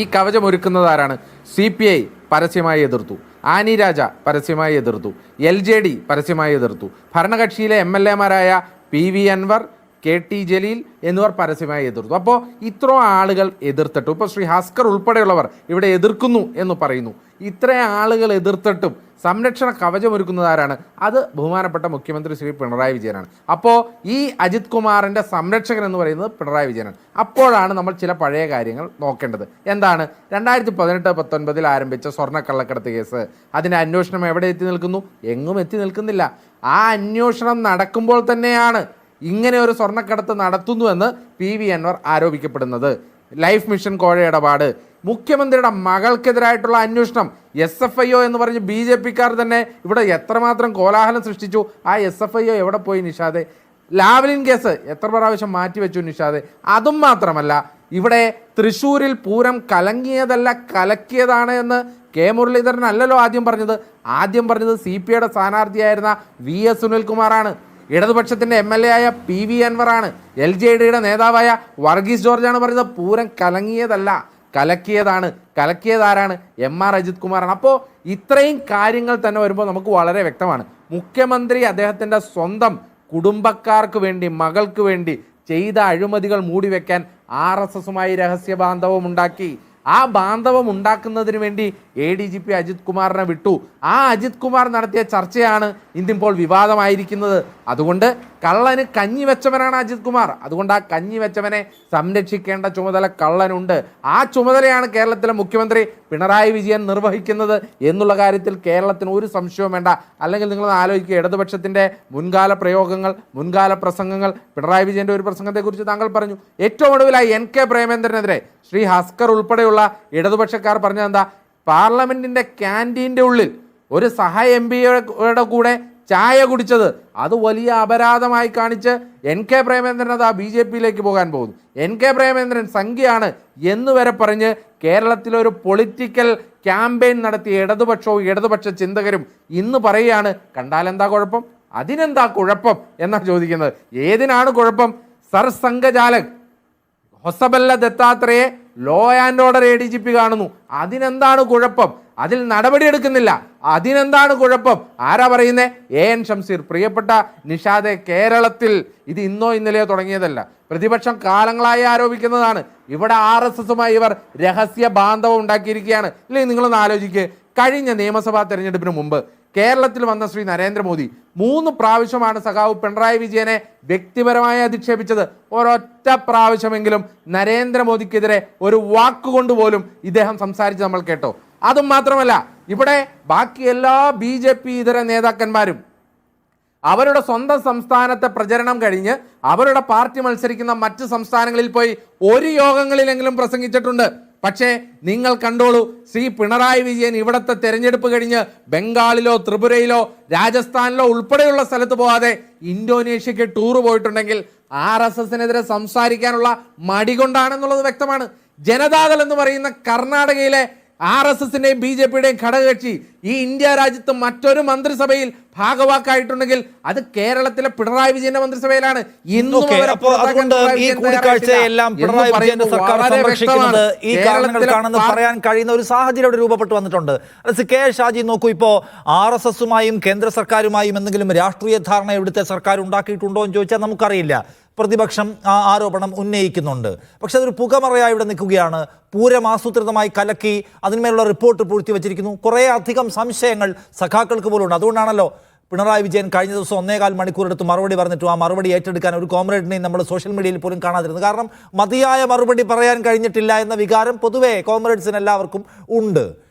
Speaker 6: ഈ കവചം ഒരുക്കുന്നത് ആരാണ്? CPI പരസ്യമായി എതിർത്തു, ആനി രാജ പരസ്യമായി എതിർത്തു, LJD പരസ്യമായി എതിർത്തു, ഭരണകക്ഷിയിലെ MLA മാരായ PV അൻവർ, KT ജലീൽ എന്നിവർ പരസ്യമായി എതിർത്തു. അപ്പോൾ ഇത്രയും ആളുകൾ എതിർത്തിട്ടും, ഇപ്പോൾ ശ്രീ ഹസ്കർ ഉൾപ്പെടെയുള്ളവർ ഇവിടെ എതിർക്കുന്നു എന്ന് പറയുന്നു. ഇത്രയും ആളുകൾ എതിർത്തിട്ടും സംരക്ഷണ കവചമൊരുക്കുന്നത് ആരാണ്? അത് ബഹുമാനപ്പെട്ട മുഖ്യമന്ത്രി ശ്രീ പിണറായി വിജയനാണ്. അപ്പോൾ ഈ അജിത് കുമാറിൻ്റെ സംരക്ഷകൻ എന്ന് പറയുന്നത് പിണറായി വിജയനാണ്. അപ്പോഴാണ് നമ്മൾ ചില പഴയ കാര്യങ്ങൾ നോക്കേണ്ടത്. എന്താണ്? 2018-19 ആരംഭിച്ച സ്വർണ്ണക്കള്ളക്കടത്ത് കേസ്, അതിൻ്റെ അന്വേഷണം എവിടെ എത്തി നിൽക്കുന്നു? എങ്ങും എത്തി നിൽക്കുന്നില്ല. ആ അന്വേഷണം നടക്കുമ്പോൾ തന്നെയാണ് ഇങ്ങനെ ഒരു സ്വർണ്ണക്കടത്ത് നടത്തുന്നുവെന്ന് PV അൻവർ ആരോപിക്കപ്പെടുന്നത്. ലൈഫ് മിഷൻ കോഴ ഇടപാട്, മുഖ്യമന്ത്രിയുടെ മകൾക്കെതിരായിട്ടുള്ള അന്വേഷണം, SFIO എന്ന് പറഞ്ഞ് BJP-ക്കാർ തന്നെ ഇവിടെ എത്രമാത്രം കോലാഹലം സൃഷ്ടിച്ചു. ആ SFIO എവിടെ പോയി നിഷാദെ? ലാവ്ലിൻ കേസ് എത്ര പ്രാവശ്യം മാറ്റിവെച്ചു നിഷാദെ? അതും മാത്രമല്ല, ഇവിടെ തൃശ്ശൂരിൽ പൂരം കലങ്ങിയതല്ല കലക്കിയതാണ് എന്ന് മുരളീധരൻ അല്ലല്ലോ ആദ്യം പറഞ്ഞത്. CPIയുടെ സ്ഥാനാർത്ഥിയായിരുന്ന VS സുനിൽകുമാറാണ്. ഇടതുപക്ഷത്തിൻ്റെ MLA ആയ PV അൻവറാണ്. LJDയുടെ നേതാവായ വർഗീസ് ജോർജാണ് പറഞ്ഞത് പൂരം കലങ്ങിയതല്ല കലക്കിയതാണ്. കലക്കിയതാരാണ്? MR അജിത് കുമാറാണ്. അപ്പോൾ ഇത്രയും കാര്യങ്ങൾ തന്നെ വരുമ്പോൾ നമുക്ക് വളരെ വ്യക്തമാണ്, മുഖ്യമന്ത്രി അദ്ദേഹത്തിൻ്റെ സ്വന്തം കുടുംബക്കാർക്ക് വേണ്ടി, മകൾക്ക് വേണ്ടി ചെയ്ത അഴിമതികൾ മൂടിവെക്കാൻ RSSുമായി രഹസ്യ ബാന്ധവം ഉണ്ടാക്കി. ആ ബാന്ധവം ഉണ്ടാക്കുന്നതിന് വേണ്ടി ADGP അജിത് കുമാറിനെ വിട്ടു. ആ അജിത് കുമാർ നടത്തിയ ചർച്ചയാണ് ഇന്നിപ്പോൾ വിവാദമായിരിക്കുന്നത്. അതുകൊണ്ട് കള്ളന് കഞ്ഞി വെച്ചവനാണ് അജിത് കുമാർ. അതുകൊണ്ട് ആ കഞ്ഞി വെച്ചവനെ സംരക്ഷിക്കേണ്ട ചുമതല കള്ളനുണ്ട്. ആ ചുമതലയാണ് കേരളത്തിലെ മുഖ്യമന്ത്രി പിണറായി വിജയൻ നിർവഹിക്കുന്നത് എന്നുള്ള കാര്യത്തിൽ കേരളത്തിന് ഒരു സംശയവും വേണ്ട. അല്ലെങ്കിൽ നിങ്ങൾ ആലോചിക്കുക, ഇടതുപക്ഷത്തിൻ്റെ മുൻകാല പ്രയോഗങ്ങൾ, മുൻകാല പ്രസംഗങ്ങൾ, പിണറായി വിജയൻ്റെ ഒരു പ്രസംഗത്തെക്കുറിച്ച് താങ്കൾ പറഞ്ഞു. ഏറ്റവും ഒടുവിലായി NK പ്രേമേന്ദ്രനെതിരെ ശ്രീ ഹസ്കർ ഉൾപ്പെടെയുള്ള ഇടതുപക്ഷക്കാർ പറഞ്ഞതെന്താ? പാർലമെന്റിന്റെ ക്യാൻറ്റീൻ്റെ ഉള്ളിൽ ഒരു MP-യുടെ കൂടെ ചായ കുടിച്ചത് അത് വലിയ അപരാധമായി കാണിച്ച് NK പ്രേമേന്ദ്രൻ അത് BJP-യിലേക്ക് പോകാൻ പോകുന്നു. NK പ്രേമേന്ദ്രൻ സംഖ്യയാണ് എന്ന് വരെ പറഞ്ഞ് കേരളത്തിലൊരു പൊളിറ്റിക്കൽ ക്യാമ്പയിൻ നടത്തിയ ഇടതുപക്ഷവും ഇടതുപക്ഷ ചിന്തകരും ഇന്ന് പറയുകയാണ് കണ്ടാലെന്താ കുഴപ്പം, അതിനെന്താ കുഴപ്പം എന്നാണ് ചോദിക്കുന്നത്. ഏതിനാണ് കുഴപ്പം? Sarsanghchalak Hosabale Dattatreya law and order ADGP കാണുന്നു. അതിനെന്താണ് കുഴപ്പം? അതിൽ നടപടിയെടുക്കുന്നില്ല. അതിനെന്താണ് കുഴപ്പം? ആരാ പറയുന്നേ? AN ഷംസീർ. പ്രിയപ്പെട്ട നിഷാദെ, കേരളത്തിൽ ഇത് ഇന്നോ ഇന്നലെയോ തുടങ്ങിയതല്ല, പ്രതിപക്ഷം കാലങ്ങളായി ആരോപിക്കുന്നതാണ്. ഇവിടെ RSSുമായി ഇവർ രഹസ്യ ബാന്ധവം ഉണ്ടാക്കിയിരിക്കുകയാണ്. ഇല്ലെങ്കിൽ നിങ്ങളൊന്ന് ആലോചിക്കുക, കഴിഞ്ഞ നിയമസഭാ തെരഞ്ഞെടുപ്പിന് മുമ്പ് കേരളത്തിൽ വന്ന ശ്രീ നരേന്ദ്രമോദി 3 പ്രാവശ്യമാണ് സഖാവ് പിണറായി വിജയനെ വ്യക്തിപരമായി അധിക്ഷേപിച്ചത്. ഒരൊറ്റ പ്രാവശ്യമെങ്കിലും നരേന്ദ്രമോദിക്കെതിരെ ഒരു വാക്കുകൊണ്ട് പോലും ഇദ്ദേഹം സംസാരിച്ച് നമ്മൾ കേട്ടോ? അതും മാത്രമല്ല, ഇവിടെ ബാക്കി എല്ലാ BJP ഇതര നേതാക്കന്മാരും അവരുടെ സ്വന്തം സംസ്ഥാനത്തെ പ്രചരണം കഴിഞ്ഞ് അവരുടെ പാർട്ടി മത്സരിക്കുന്ന മറ്റ് സംസ്ഥാനങ്ങളിൽ പോയി ഒരു യോഗങ്ങളിലെങ്കിലും പ്രസംഗിച്ചിട്ടുണ്ട്. പക്ഷേ നിങ്ങൾ കണ്ടോളൂ, ശ്രീ പിണറായി വിജയൻ ഇവിടുത്തെ തെരഞ്ഞെടുപ്പ് കഴിഞ്ഞ് ബംഗാളിലോ ത്രിപുരയിലോ രാജസ്ഥാനിലോ ഉൾപ്പെടെയുള്ള സ്ഥലത്ത് പോകാതെ ഇന്തോനേഷ്യക്ക് ടൂർ പോയിട്ടുണ്ടെങ്കിൽ RSSനെതിരെ സംസാരിക്കാനുള്ള മടി കൊണ്ടാണെന്നുള്ളത് വ്യക്തമാണ്. ജനതാദൾ എന്ന് പറയുന്ന കർണാടകയിലെ RSSന്റെയും BJPയുടെയും ഘടകകക്ഷി ഈ ഇന്ത്യ രാജ്യത്ത് മറ്റൊരു മന്ത്രിസഭയിൽ ഭാഗവാക്കായിട്ടുണ്ടെങ്കിൽ അത് കേരളത്തിലെ പിണറായി വിജയന്റെ മന്ത്രിസഭയിലാണ്.
Speaker 4: പറയാൻ കഴിയുന്ന ഒരു സാഹചര്യം ഇവിടെ രൂപപ്പെട്ടു വന്നിട്ടുണ്ട്. കെ ഷാജി നോക്കൂ, ഇപ്പോ RSSുമായും കേന്ദ്ര സർക്കാരുമായും എന്തെങ്കിലും രാഷ്ട്രീയ ധാരണ ഇവിടുത്തെ സർക്കാർ ഉണ്ടാക്കിയിട്ടുണ്ടോ എന്ന് ചോദിച്ചാൽ നമുക്കറിയില്ല. പ്രതിപക്ഷം ആ ആരോപണം ഉന്നയിക്കുന്നുണ്ട്. പക്ഷെ അതൊരു പുകമറയായി ഇവിടെ നിൽക്കുകയാണ്. പൂരം ആസൂത്രിതമായി കലക്കി അതിന്മേലുള്ള റിപ്പോർട്ട് പൂഴ്ത്തിവെച്ചിരിക്കുന്നു. കുറേ അധികം സംശയങ്ങൾ സഖാക്കൾക്ക് പോലും ഉണ്ട്. അതുകൊണ്ടാണല്ലോ പിണറായി വിജയൻ കഴിഞ്ഞ ദിവസം 1.25 മണിക്കൂർ എടുത്ത് മറുപടി പറഞ്ഞിട്ടും ആ മറുപടി ഏറ്റെടുക്കാൻ ഒരു കോമ്രേഡിനെയും നമ്മൾ സോഷ്യൽ മീഡിയയിൽ പോലും കാണാതിരുന്നത്. കാരണം മതിയായ മറുപടി പറയാൻ കഴിഞ്ഞിട്ടില്ല എന്ന വികാരം പൊതുവേ കോമ്രേഡ്സിന് എല്ലാവർക്കും ഉണ്ട്.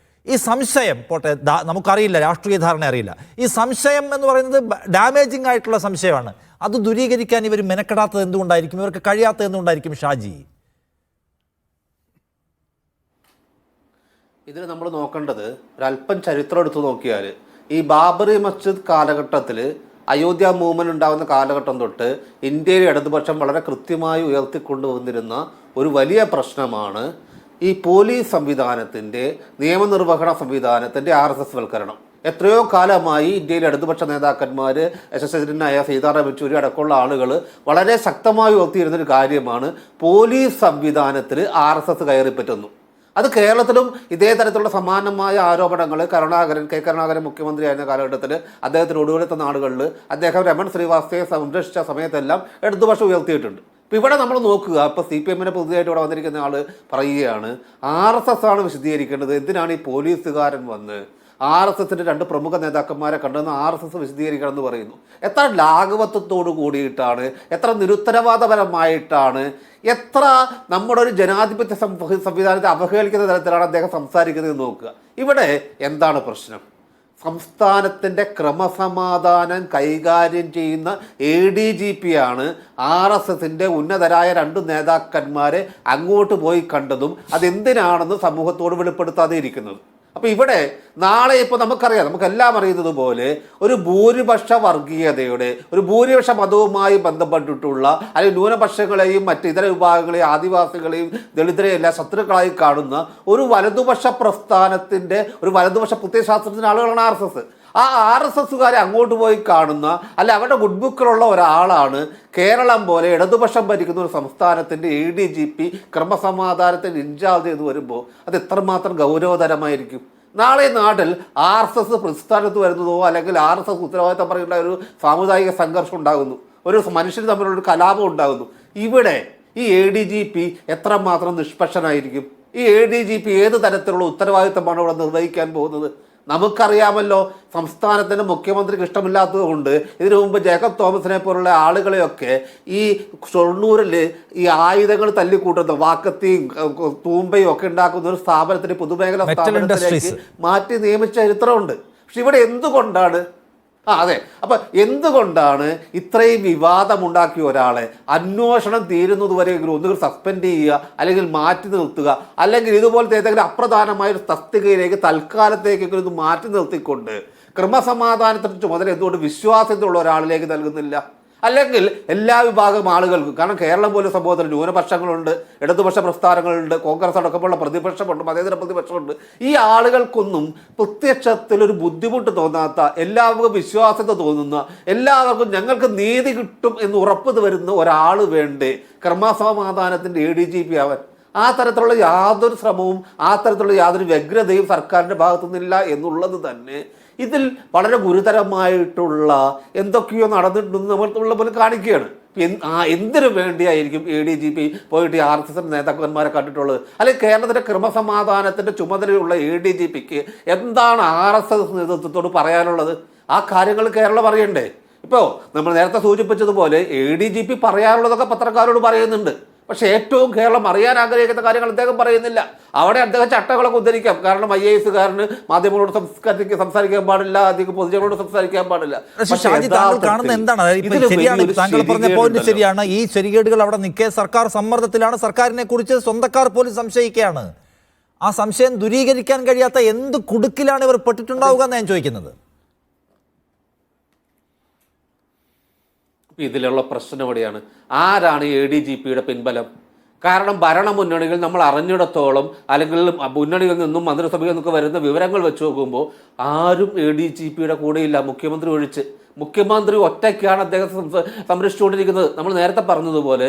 Speaker 4: ഈ സംശയം പോട്ടെ, നമുക്കറിയില്ല, രാഷ്ട്രീയ ധാരണ അറിയില്ല. ഈ സംശയം എന്ന് പറയുന്നത് ഡാമേജിങ് ആയിട്ടുള്ള സംശയമാണ്. അത് ദൂരീകരിക്കാൻ ഇവർ മെനക്കെടാത്തത് എന്തുകൊണ്ടായിരിക്കും? ഇവർക്ക് കഴിയാത്തത് എന്തുകൊണ്ടായിരിക്കും ഷാജി?
Speaker 7: ഇതിൽ നമ്മൾ നോക്കേണ്ടത് ഒരല്പം ചരിത്രം എടുത്തു നോക്കിയാൽ ഈ ബാബറി മസ്ജിദ് കാലഘട്ടത്തിൽ അയോധ്യ മൂവ്മെൻറ്റ് ഉണ്ടാകുന്ന കാലഘട്ടം തൊട്ട് ഇന്ത്യയിലെ ഇടതുപക്ഷം വളരെ കൃത്യമായി ഉയർത്തിക്കൊണ്ടുവന്നിരുന്ന ഒരു വലിയ പ്രശ്നമാണ് ഈ പോലീസ് സംവിധാനത്തിൻ്റെ, നിയമനിർവഹണ സംവിധാനത്തിൻ്റെ RSS വൽക്കരണം. എത്രയോ കാലമായി ഇന്ത്യയിലെ ഇടതുപക്ഷ നേതാക്കന്മാർ, SSSനായ സീതാറാം യെച്ചൂരി അടക്കമുള്ള ആളുകൾ വളരെ ശക്തമായി ഉയർത്തിയിരുന്നൊരു കാര്യമാണ് പോലീസ് സംവിധാനത്തിൽ RSS കയറിപ്പറ്റുന്നു. അത് കേരളത്തിലും ഇതേ തരത്തിലുള്ള സമാനമായ ആരോപണങ്ങൾ കെ കരുണാകരൻ മുഖ്യമന്ത്രിയായിരുന്ന കാലഘട്ടത്തിൽ അദ്ദേഹത്തിന് ഒടുവിലത്തെ നാടുകളിൽ അദ്ദേഹം രമൺ ശ്രീവാസ്തവയെ സംരക്ഷിച്ച സമയത്തെല്ലാം ഇടതുപക്ഷം ഉയർത്തിയിട്ടുണ്ട്. ഇപ്പോൾ ഇവിടെ നമ്മൾ നോക്കുക, ഇപ്പോൾ CPMനെ പുതിയതായിട്ട് ഇവിടെ വന്നിരിക്കുന്ന ആൾ പറയുകയാണ് RSS ആണ് വിശദീകരിക്കേണ്ടത്, എന്തിനാണ് ഈ പോലീസുകാരൻ വന്ന് RSSന്റെ 2 പ്രമുഖ നേതാക്കന്മാരെ കണ്ടെന്ന് RSS വിശദീകരിക്കണം എന്ന് പറയുന്നു. എത്ര ലാഘവത്വത്തോടു കൂടിയിട്ടാണ്, എത്ര നിരുത്തരവാദപരമായിട്ടാണ്, എത്ര നമ്മുടെ ഒരു ജനാധിപത്യ സംവിധാനത്തെ അവഹേളിക്കുന്ന തരത്തിലാണ് അദ്ദേഹം സംസാരിക്കുന്നത് നോക്കുക. ഇവിടെ എന്താണ് പ്രശ്നം? സംസ്ഥാനത്തിൻ്റെ ക്രമസമാധാനം കൈകാര്യം ചെയ്യുന്ന ADGP ആണ് RSSന്റെ ഉന്നതരായ 2 നേതാക്കന്മാരെ അങ്ങോട്ട് പോയി കണ്ടതും അതെന്തിനാണെന്ന് സമൂഹത്തോട് വെളിപ്പെടുത്താതെ ഇരിക്കുന്നത്. അപ്പോൾ ഇവിടെ നാളെ ഇപ്പോൾ നമുക്കറിയാം, നമുക്കെല്ലാം അറിയുന്നത് പോലെ ഒരു ഭൂരിപക്ഷ വർഗീയതയുടെ, ഒരു ഭൂരിപക്ഷ മതവുമായി ബന്ധപ്പെട്ടിട്ടുള്ള അല്ലെങ്കിൽ ന്യൂനപക്ഷങ്ങളെയും മറ്റ് ഇതര വിഭാഗങ്ങളെയും ആദിവാസികളെയും ദളിതരെയും എല്ലാം ശത്രുക്കളായി കാണുന്ന ഒരു വലതുപക്ഷ പ്രസ്ഥാനത്തിൻ്റെ, ഒരു വലതുപക്ഷ പ്രത്യയശാസ്ത്രത്തിൻ്റെ ആളുകളാണ് RSS. ആ RSSകാരെ അങ്ങോട്ട് പോയി കാണുന്ന, അല്ല അവരുടെ ഗുഡ് ബുക്കിലുള്ള ഒരാളാണ് കേരളം പോലെ ഇടതുപക്ഷം ഭരിക്കുന്ന ഒരു സംസ്ഥാനത്തിൻ്റെ ADGP ക്രമസമാധാനത്തിന് ഇൻചാർജ് ചെയ്ത് വരുമ്പോൾ അത് എത്രമാത്രം ഗൗരവതരമായിരിക്കും? നാളെ നാട്ടിൽ RSS പ്രസ്ഥാനത്ത് വരുന്നതോ അല്ലെങ്കിൽ RSS ഉത്തരവാദിത്തം പറയുന്ന ഒരു സാമുദായിക സംഘർഷം ഉണ്ടാകുന്നു, ഒരു മനുഷ്യർ തമ്മിലുള്ള കലാപം ഉണ്ടാകുന്നു. ഇവിടെ ഈ ADGP എത്രമാത്രം നിഷ്പക്ഷനായിരിക്കും? ഈ ADGP ഏത് തരത്തിലുള്ള ഉത്തരവാദിത്തമാണ് ഇവിടെ നിർവഹിക്കാൻ പോകുന്നത്? നമുക്കറിയാമല്ലോ, സംസ്ഥാനത്തിൻ്റെ മുഖ്യമന്ത്രിക്ക് ഇഷ്ടമില്ലാത്തത് കൊണ്ട് ഇതിനു മുമ്പ് ജേക്കബ് തോമസിനെ പോലുള്ള ആളുകളെയൊക്കെ ഈ ഷൊർണൂരിൽ ഈ ആയുധങ്ങൾ തല്ലിക്കൂട്ടുന്ന വാക്കത്തിയും തൂമ്പയും ഒക്കെ ഉണ്ടാക്കുന്ന ഒരു സ്ഥാപനത്തിന്, പൊതുമേഖലാ സ്ഥാപനത്തിലേക്ക് മാറ്റി നിയമിച്ച ചരിത്രമുണ്ട്. പക്ഷെ ഇവിടെ എന്തുകൊണ്ടാണ് അതെ, അപ്പം എന്തുകൊണ്ടാണ് ഇത്രയും വിവാദമുണ്ടാക്കിയ ഒരാളെ അന്വേഷണം തീരുന്നതുവരെയെങ്കിലും ഒന്നുകിൽ സസ്പെൻഡ് ചെയ്യുക, അല്ലെങ്കിൽ മാറ്റി നിർത്തുക, അല്ലെങ്കിൽ ഇതുപോലത്തെ ഏതെങ്കിലും അപ്രധാനമായ ഒരു തസ്തികയിലേക്ക് തൽക്കാലത്തേക്കെങ്കിലും ഇത് മാറ്റി നിർത്തിക്കൊണ്ട് ക്രമസമാധാനത്തിന് ചുമതല എന്തുകൊണ്ട് വിശ്വാസത്തിലുള്ള ഒരാളിലേക്ക് നൽകുന്നില്ല? അല്ലെങ്കിൽ എല്ലാ വിഭാഗം ആളുകൾക്കും, കാരണം കേരളം പോലെ സംഭവത്തിൽ ന്യൂനപക്ഷങ്ങളുണ്ട്, ഇടതുപക്ഷ പ്രസ്ഥാനങ്ങളുണ്ട്, കോൺഗ്രസ് അടക്കമുള്ള പ്രതിപക്ഷമുണ്ട്, മതേതര പ്രതിപക്ഷമുണ്ട്. ഈ ആളുകൾക്കൊന്നും പ്രത്യക്ഷത്തിലൊരു ബുദ്ധിമുട്ട് തോന്നാത്ത, എല്ലാവർക്കും വിശ്വാസ്യത തോന്നുന്ന, എല്ലാവർക്കും ഞങ്ങൾക്ക് നീതി കിട്ടും എന്ന് ഉറപ്പ് വരുന്ന ഒരാൾ വേണ്ടേ ക്രമസമാധാനത്തിൻ്റെ ADGP ആവാൻ? ആ തരത്തിലുള്ള യാതൊരു ശ്രമവും, ആ തരത്തിലുള്ള യാതൊരു വ്യഗ്രതയും സർക്കാരിൻ്റെ ഭാഗത്തുനിന്നില്ല എന്നുള്ളത് തന്നെ ഇതിൽ വളരെ ഗുരുതരമായിട്ടുള്ള എന്തൊക്കെയോ നടന്നിട്ടുണ്ടെന്ന് നമ്മൾ കാണിക്കുകയാണ്. എന്തിനു വേണ്ടിയായിരിക്കും ADGP പോയിട്ട് RSS നേതാക്കന്മാരെ കണ്ടിട്ടുള്ളത്? അല്ലെങ്കിൽ കേരളത്തിൻ്റെ ക്രമസമാധാനത്തിൻ്റെ ചുമതലയുള്ള ADGPക്ക് എന്താണ് RSS നേതൃത്വത്തോട് പറയാനുള്ളത്? ആ കാര്യങ്ങൾ കേരളം പറയണ്ടേ? ഇപ്പോൾ നമ്മൾ നേരത്തെ സൂചിപ്പിച്ചതുപോലെ ADGP പറയാനുള്ളതൊക്കെ പത്രക്കാരോട് പറയുന്നുണ്ട്. പക്ഷേ ഏറ്റവും കേരളം അറിയാൻ ആഗ്രഹിക്കുന്ന കാര്യങ്ങൾ അദ്ദേഹം പറയുന്നില്ല. അവിടെ അദ്ദേഹം ചട്ടങ്ങളൊക്കെ ഉദ്ധരിക്കാം. കാരണം IAS-കാരന് മാധ്യമങ്ങളോട് സംസാരിക്കാൻ പാടില്ല, അധികം പൊതുജനങ്ങളോട് സംസാരിക്കാൻ പാടില്ല.
Speaker 4: കാണുന്ന എന്താണ്? ശരിയാണ്, താങ്കൾ പറഞ്ഞ പോയിന്റ് ശരിയാണ്. ഈ ശരികേടുകൾ അവിടെ നിൽക്കെ സർക്കാർ സമ്മർദ്ദത്തിലാണ്. സർക്കാരിനെ കുറിച്ച് സ്വന്തക്കാർ പോലും സംശയിക്കുകയാണ്. ആ സംശയം ദൂരീകരിക്കാൻ കഴിയാത്ത എന്ത് കുടുക്കിലാണ് ഇവർ പെട്ടിട്ടുണ്ടാവുക എന്ന് ഞാൻ ചോദിക്കുന്നത്.
Speaker 7: ഇതിലുള്ള പ്രശ്നം എവിടെയാണ്? ആരാണ് ADGPയുടെ പിൻബലം? കാരണം ഭരണമുന്നണികൾ നമ്മൾ അറിഞ്ഞിടത്തോളം, അല്ലെങ്കിൽ മുന്നണികളിൽ നിന്നും മന്ത്രിസഭയിൽ നിന്നൊക്കെ വരുന്ന വിവരങ്ങൾ വെച്ച് നോക്കുമ്പോൾ ആരും ADGPയുടെ കൂടെയില്ല, മുഖ്യമന്ത്രി ഒഴിച്ച്. മുഖ്യമന്ത്രി ഒറ്റയ്ക്കാണ് അദ്ദേഹത്തെ സംരക്ഷിച്ചുകൊണ്ടിരിക്കുന്നത്. നമ്മൾ നേരത്തെ പറഞ്ഞതുപോലെ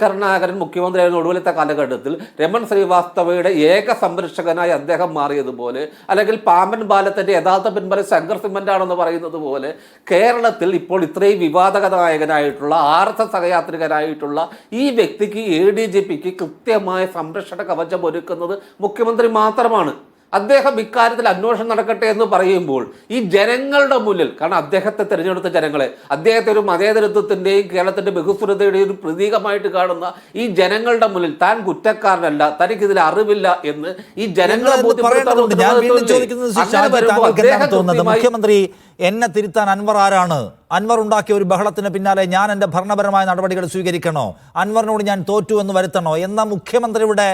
Speaker 7: കരുണാകരൻ മുഖ്യമന്ത്രിയായിരുന്ന ഒടുവിലത്തെ കാലഘട്ടത്തിൽ രമൺ ശ്രീവാസ്തവയുടെ ഏക സംരക്ഷകനായി അദ്ദേഹം മാറിയതുപോലെ, അല്ലെങ്കിൽ പാമ്പൻ പാലത്തിൻ്റെ യഥാർത്ഥ പിൻബലം ശങ്കർ സിമൻ്റ് ആണെന്ന് പറയുന്നത് പോലെ, കേരളത്തിൽ ഇപ്പോൾ ഇത്രയും വിവാദനായകനായിട്ടുള്ള RSS സഹയാത്രികനായിട്ടുള്ള ഈ വ്യക്തിക്ക് ADGPക്ക് കൃത്യമായ സംരക്ഷണ കവചം ഒരുക്കുന്നത് മുഖ്യമന്ത്രി മാത്രമാണ്. അദ്ദേഹം ഇക്കാര്യത്തിൽ അന്വേഷണം നടക്കട്ടെ എന്ന് പറയുമ്പോൾ ഈ ജനങ്ങളുടെ മുന്നിൽ, കാരണം അദ്ദേഹത്തെ തിരഞ്ഞെടുത്ത ജനങ്ങളെ, അദ്ദേഹത്തെ ഒരു മതേതരത്വത്തിൻ്റെയും കേരളത്തിൻ്റെ ബഹുസ്വരതയുടെയും ഒരു പ്രതീകമായിട്ട് കാണുന്ന ഈ ജനങ്ങളുടെ മുന്നിൽ താൻ കുറ്റക്കാരനല്ല, തനിക്കിതിൽ അറിവില്ല എന്ന് ഈ ജനങ്ങളെ
Speaker 4: മുഖ്യമന്ത്രി എന്നെ തിരുത്താൻ അൻവർ ആരാണ്? അൻവർ ഉണ്ടാക്കിയ ഒരു ബഹളത്തിന് പിന്നാലെ ഞാൻ എൻ്റെ ഭരണപരമായ നടപടികൾ സ്വീകരിക്കണോ? അൻവറിനോട് ഞാൻ തോറ്റു എന്ന് വരുത്തണോ എന്ന മുഖ്യമന്ത്രിയുടെ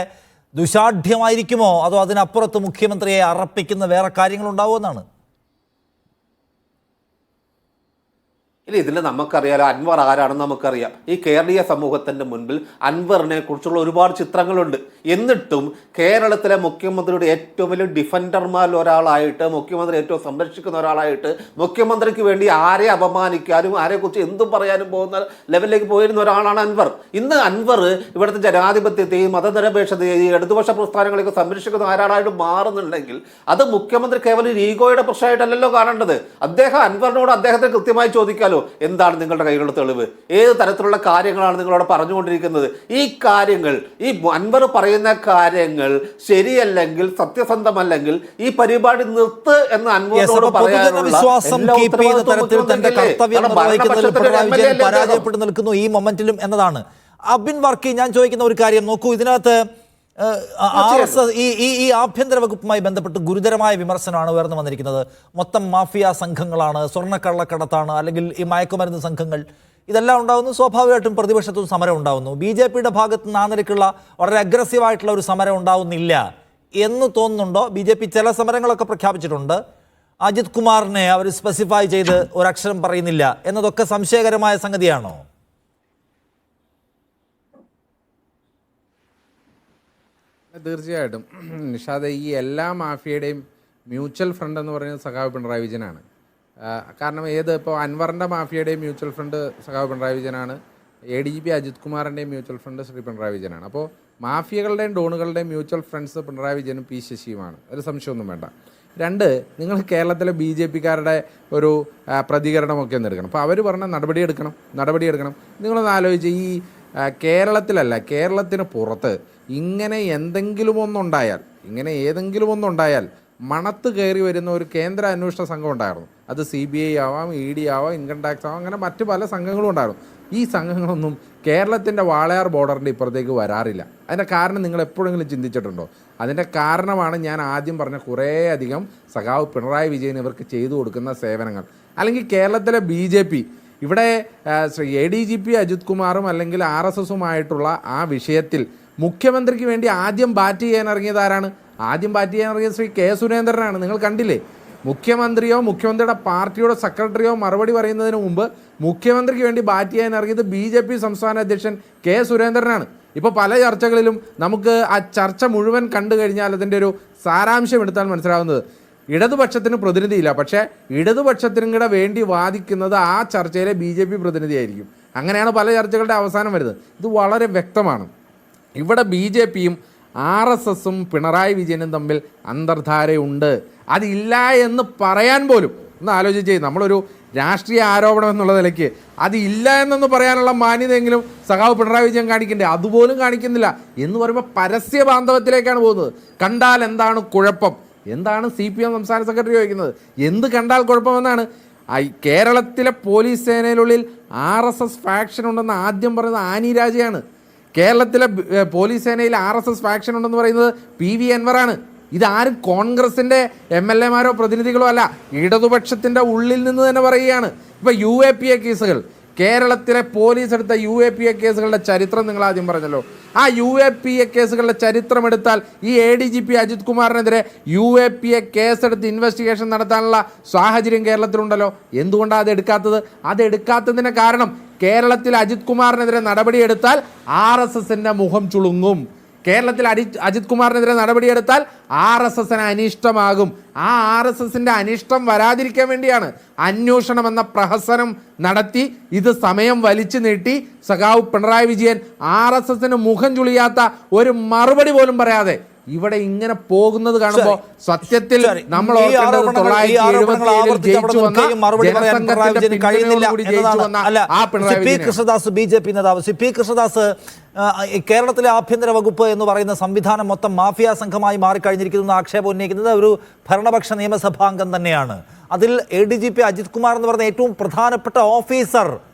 Speaker 4: ദുശാഠ്യമായിരിക്കുമോ? അതോ അതിനപ്പുറത്ത് മുഖ്യമന്ത്രിയെ അറപ്പിക്കുന്ന വേറെ കാര്യങ്ങളുണ്ടാവുമെന്നാണ്?
Speaker 7: ഇല്ല, ഇതിൽ നമുക്കറിയാലോ അൻവർ ആരാണെന്ന് നമുക്കറിയാം. ഈ കേരളീയ സമൂഹത്തിൻ്റെ മുൻപിൽ അൻവറിനെ കുറിച്ചുള്ള ഒരുപാട് ചിത്രങ്ങളുണ്ട്. എന്നിട്ടും കേരളത്തിലെ മുഖ്യമന്ത്രിയുടെ ഏറ്റവും വലിയ ഡിഫൻഡർമാരിൽ ഒരാളായിട്ട്, മുഖ്യമന്ത്രി ഏറ്റവും സംരക്ഷിക്കുന്ന ഒരാളായിട്ട്, മുഖ്യമന്ത്രിക്ക് വേണ്ടി ആരെ അപമാനിക്കാനും ആരെക്കുറിച്ച് എന്തും പറയാനും പോകുന്ന ലെവലിലേക്ക് പോയിരുന്ന ഒരാളാണ് അൻവർ. ഇന്ന് അൻവർ ഇവിടുത്തെ ജനാധിപത്യത്തെയും മതനിരപേക്ഷതയെയും ഇടതുപക്ഷ പ്രസ്ഥാനങ്ങളെയൊക്കെ സംരക്ഷിക്കുന്ന ആരാളായിട്ട് മാറുന്നുണ്ടെങ്കിൽ അത് മുഖ്യമന്ത്രി കേവലം ഒരു ഈഗോയുടെ പ്രശ്നമായിട്ടല്ലല്ലോ കാണേണ്ടത്. അദ്ദേഹം അൻവറിനോട് അദ്ദേഹത്തെ കൃത്യമായി ചോദിക്കാലോ, എന്താണ് നിങ്ങളുടെ കൈകളുടെ തെളിവ്? ഏത് തരത്തിലുള്ള കാര്യങ്ങളാണ് നിങ്ങളോട് പറഞ്ഞുകൊണ്ടിരിക്കുന്നത്? ഈ കാര്യങ്ങൾ, ഈ അൻവർ പറയുന്ന കാര്യങ്ങൾ ശരിയല്ലെങ്കിൽ, സത്യസന്ധമല്ലെങ്കിൽ ഈ പരിപാടി നിർത്ത് എന്ന് അൻവറിനോട്
Speaker 4: പരാജയപ്പെട്ടു നിൽക്കുന്നു ഈ മൊമെന്റിലും എന്നതാണ്. അബിൻ വർക്കി, ഞാൻ ചോദിക്കുന്ന ഒരു കാര്യം നോക്കൂ. ഇതിനകത്ത് ഈ ആഭ്യന്തര വകുപ്പുമായി ബന്ധപ്പെട്ട് ഗുരുതരമായ വിമർശനമാണ് ഉയർന്നു വന്നിരിക്കുന്നത്. മൊത്തം മാഫിയ സംഘങ്ങളാണ്, സ്വർണ്ണക്കള്ളക്കടത്താണ്, അല്ലെങ്കിൽ ഈ മയക്കുമരുന്ന് സംഘങ്ങൾ, ഇതെല്ലാം ഉണ്ടാകുന്നു. സ്വാഭാവികമായിട്ടും പ്രതിപക്ഷത്തും സമരം ഉണ്ടാകുന്നു. BJPയുടെ ഭാഗത്ത് നിന്ന് ആ നിലയ്ക്കുള്ള വളരെ അഗ്രസീവായിട്ടുള്ള ഒരു സമരം ഉണ്ടാവുന്നില്ല എന്ന് തോന്നുന്നുണ്ടോ? BJP ചില സമരങ്ങളൊക്കെ പ്രഖ്യാപിച്ചിട്ടുണ്ട്. അജിത് കുമാറിനെ അവർ സ്പെസിഫൈ ചെയ്ത് ഒരക്ഷരം പറയുന്നില്ല എന്നതൊക്കെ സംശയകരമായ സംഗതിയാണോ?
Speaker 6: തീർച്ചയായിട്ടും നിഷാദ്, ഈ എല്ലാ മാഫിയയുടെയും മ്യൂച്വൽ ഫണ്ട് എന്ന് പറയുന്നത് സഖാവ് പിണറായി വിജയനാണ്. കാരണം ഇപ്പോൾ അൻവറിൻ്റെ മാഫിയയുടെയും മ്യൂച്വൽ ഫണ്ട് സഖാവ് പിണറായി വിജയനാണ്. ADGP അജിത് കുമാറിൻ്റെയും മ്യൂച്വൽ ഫണ്ട് ശ്രീ പിണറായി വിജയനാണ്. അപ്പോൾ മാഫിയകളുടെയും ഡോണുകളുടെയും മ്യൂച്വൽ ഫണ്ട്സ് പിണറായി വിജയനും P ശശിയുമാണ്. ഒരു സംശയമൊന്നും വേണ്ട. രണ്ട്, നിങ്ങൾ കേരളത്തിലെ BJPക്കാരുടെ ഒരു പ്രതികരണമൊക്കെ ഒന്ന് എടുക്കണം. അപ്പോൾ അവർ പറഞ്ഞ നടപടിയെടുക്കണം. നിങ്ങളൊന്ന് ആലോചിച്ച്, ഈ കേരളത്തിലല്ല, കേരളത്തിന് പുറത്ത് ഇങ്ങനെ ഏതെങ്കിലും ഒന്നുണ്ടായാൽ മണത്ത് കയറി വരുന്ന ഒരു കേന്ദ്ര അന്വേഷണ സംഘം ഉണ്ടായിരുന്നു. അത് CBI ആവാം, ED ആവാം, ഇൻകം ടാക്സ് ആവാം, അങ്ങനെ മറ്റ് പല സംഘങ്ങളും ഉണ്ടായിരുന്നു. ഈ സംഘങ്ങളൊന്നും കേരളത്തിൻ്റെ വാളയാർ ബോർഡറിൻ്റെ ഇപ്പുറത്തേക്ക് വരാറില്ല. അതിൻ്റെ കാരണം നിങ്ങൾ എപ്പോഴെങ്കിലും ചിന്തിച്ചിട്ടുണ്ടോ? അതിൻ്റെ കാരണമാണ് ഞാൻ ആദ്യം പറഞ്ഞ കുറേയധികം സഖാവ് പിണറായി വിജയൻ ഇവർക്ക് ചെയ്തു കൊടുക്കുന്ന സേവനങ്ങൾ. അല്ലെങ്കിൽ കേരളത്തിലെ BJP ഇവിടെ ADGP അജിത് കുമാറും അല്ലെങ്കിൽ RSSുമായിട്ടുള്ള ആ വിഷയത്തിൽ മുഖ്യമന്ത്രിക്ക് വേണ്ടി ആദ്യം ബാറ്റ് ചെയ്യാൻ ഇറങ്ങിയത് ആരാണ്? ആദ്യം ബാറ്റ് ചെയ്യാൻ ഇറങ്ങിയത് ശ്രീ K സുരേന്ദ്രനാണ്. നിങ്ങൾ കണ്ടില്ലേ? മുഖ്യമന്ത്രിയോ മുഖ്യമന്ത്രിയുടെ പാർട്ടിയുടെ സെക്രട്ടറിയോ മറുപടി പറയുന്നതിന് മുമ്പ് മുഖ്യമന്ത്രിക്ക് വേണ്ടി ബാറ്റ് ചെയ്യാൻ ഇറങ്ങിയത് BJP സംസ്ഥാന അധ്യക്ഷൻ K സുരേന്ദ്രനാണ്. ഇപ്പോൾ പല ചർച്ചകളിലും നമുക്ക് ആ ചർച്ച മുഴുവൻ കണ്ടു കഴിഞ്ഞാൽ അതിൻ്റെ ഒരു സാരാംശം എടുത്താൽ മനസ്സിലാവുന്നത്, ഇടതുപക്ഷത്തിന് പ്രതിനിധിയില്ല, പക്ഷേ ഇടതുപക്ഷത്തിനും കൂടെ വേണ്ടി വാദിക്കുന്നത് ആ ചർച്ചയിലെ BJP പ്രതിനിധിയായിരിക്കും. അങ്ങനെയാണ് പല ചർച്ചകളുടെ അവസാനം വരുന്നത്. ഇത് വളരെ വ്യക്തമാണ്. ഇവിടെ BJPയും RSSും പിണറായി വിജയനും തമ്മിൽ അന്തർധാരയുണ്ട്. അതില്ല എന്ന് പറയാൻ പോലും ഒന്ന് ആലോചിച്ച്, നമ്മളൊരു രാഷ്ട്രീയ ആരോപണം എന്നുള്ള നിലയ്ക്ക് അത് ഇല്ല എന്നൊന്ന് പറയാനുള്ള മാന്യതയെങ്കിലും സഖാവ് പിണറായി വിജയൻ കാണിക്കണ്ടേ? അതുപോലും കാണിക്കുന്നില്ല. എന്ന് പറയുമ്പോൾ പരസ്യ ബാന്ധവത്തിലേക്കാണ് പോകുന്നത്. കണ്ടാൽ എന്താണ് കുഴപ്പം? എന്താണ് CPM സംസ്ഥാന സെക്രട്ടറി ചോദിക്കുന്നത്? എന്ത് കണ്ടാൽ കുഴപ്പമെന്നാണ്. കേരളത്തിലെ പോലീസ് സേനയിലുള്ളിൽ RSS ഫാക്ഷൻ ഉണ്ടെന്ന് ആദ്യം പറയുന്നത് ആനി രാജയാണ്. കേരളത്തിലെ പോലീസ് സേനയിൽ RSS ഫാക്ഷൻ ഉണ്ടെന്ന് പറയുന്നത് PV അൻവറാണ്. ഇതാരും കോൺഗ്രസിൻ്റെ MLA മാരോ പ്രതിനിധികളോ അല്ല, ഇടതുപക്ഷത്തിൻ്റെ ഉള്ളിൽ നിന്ന് തന്നെ പറയുകയാണ്. ഇപ്പോൾ UAPA കേസുകൾ, കേരളത്തിലെ പോലീസ് എടുത്ത UAPA കേസുകളുടെ ചരിത്രം നിങ്ങൾ ആദ്യം പറഞ്ഞല്ലോ. ആ UAPA കേസുകളുടെ ചരിത്രം എടുത്താൽ ഈ ADGP അജിത് കുമാറിനെതിരെ UAPA കേസെടുത്ത് ഇൻവെസ്റ്റിഗേഷൻ നടത്താനുള്ള സാഹചര്യം കേരളത്തിലുണ്ടല്ലോ. എന്തുകൊണ്ടാണ് അത് എടുക്കാത്തത്? അത് എടുക്കാത്തതിന് കാരണം കേരളത്തിൽ അജിത് കുമാറിനെതിരെ നടപടിയെടുത്താൽ RSSൻ്റെ മുഖം ചുളുങ്ങും. കേരളത്തിൽ അജിത് കുമാറിനെതിരെ നടപടിയെടുത്താൽ RSSന് അനിഷ്ടമാകും. ആ RSSൻ്റെ അനിഷ്ടം വരാതിരിക്കാൻ വേണ്ടിയാണ് അന്വേഷണം എന്ന പ്രഹസനം നടത്തി ഇത് സമയം വലിച്ചു നീട്ടി സഖാവ് പിണറായി വിജയൻ RSSന് മുഖം ചുളിയാത്ത ഒരു മറുപടി പോലും പറയാതെ ഇവിടെ ഇങ്ങനെ പോകുന്നത് കാണുമ്പോൾ സത്യത്തിൽ നമ്മൾ ഓർക്കേണ്ടത് 977 ജയിച്ചു വന്ന ജനസംഘത്തിന്റെ പിന്തുണയോടുകൂടി ജയിച്ചു വന്ന ആ പിണറായി വിജയൻ.
Speaker 4: കൃഷ്ണദാസ് BJP നേതാവ് CP കൃഷ്ണദാസ്, കേരളത്തിലെ ആഭ്യന്തര വകുപ്പ് എന്ന് പറയുന്ന സംവിധാനം മൊത്തം മാഫിയ സംഘമായി മാറിക്കഴിഞ്ഞിരിക്കുന്ന ആക്ഷേപം ഉന്നയിക്കുന്നത് ഒരു ഭരണപക്ഷ നിയമസഭാംഗം തന്നെയാണ്. അതിൽ ADGP അജിത് കുമാർ എന്ന് പറയുന്ന ഏറ്റവും പ്രധാനപ്പെട്ട ഓഫീസർ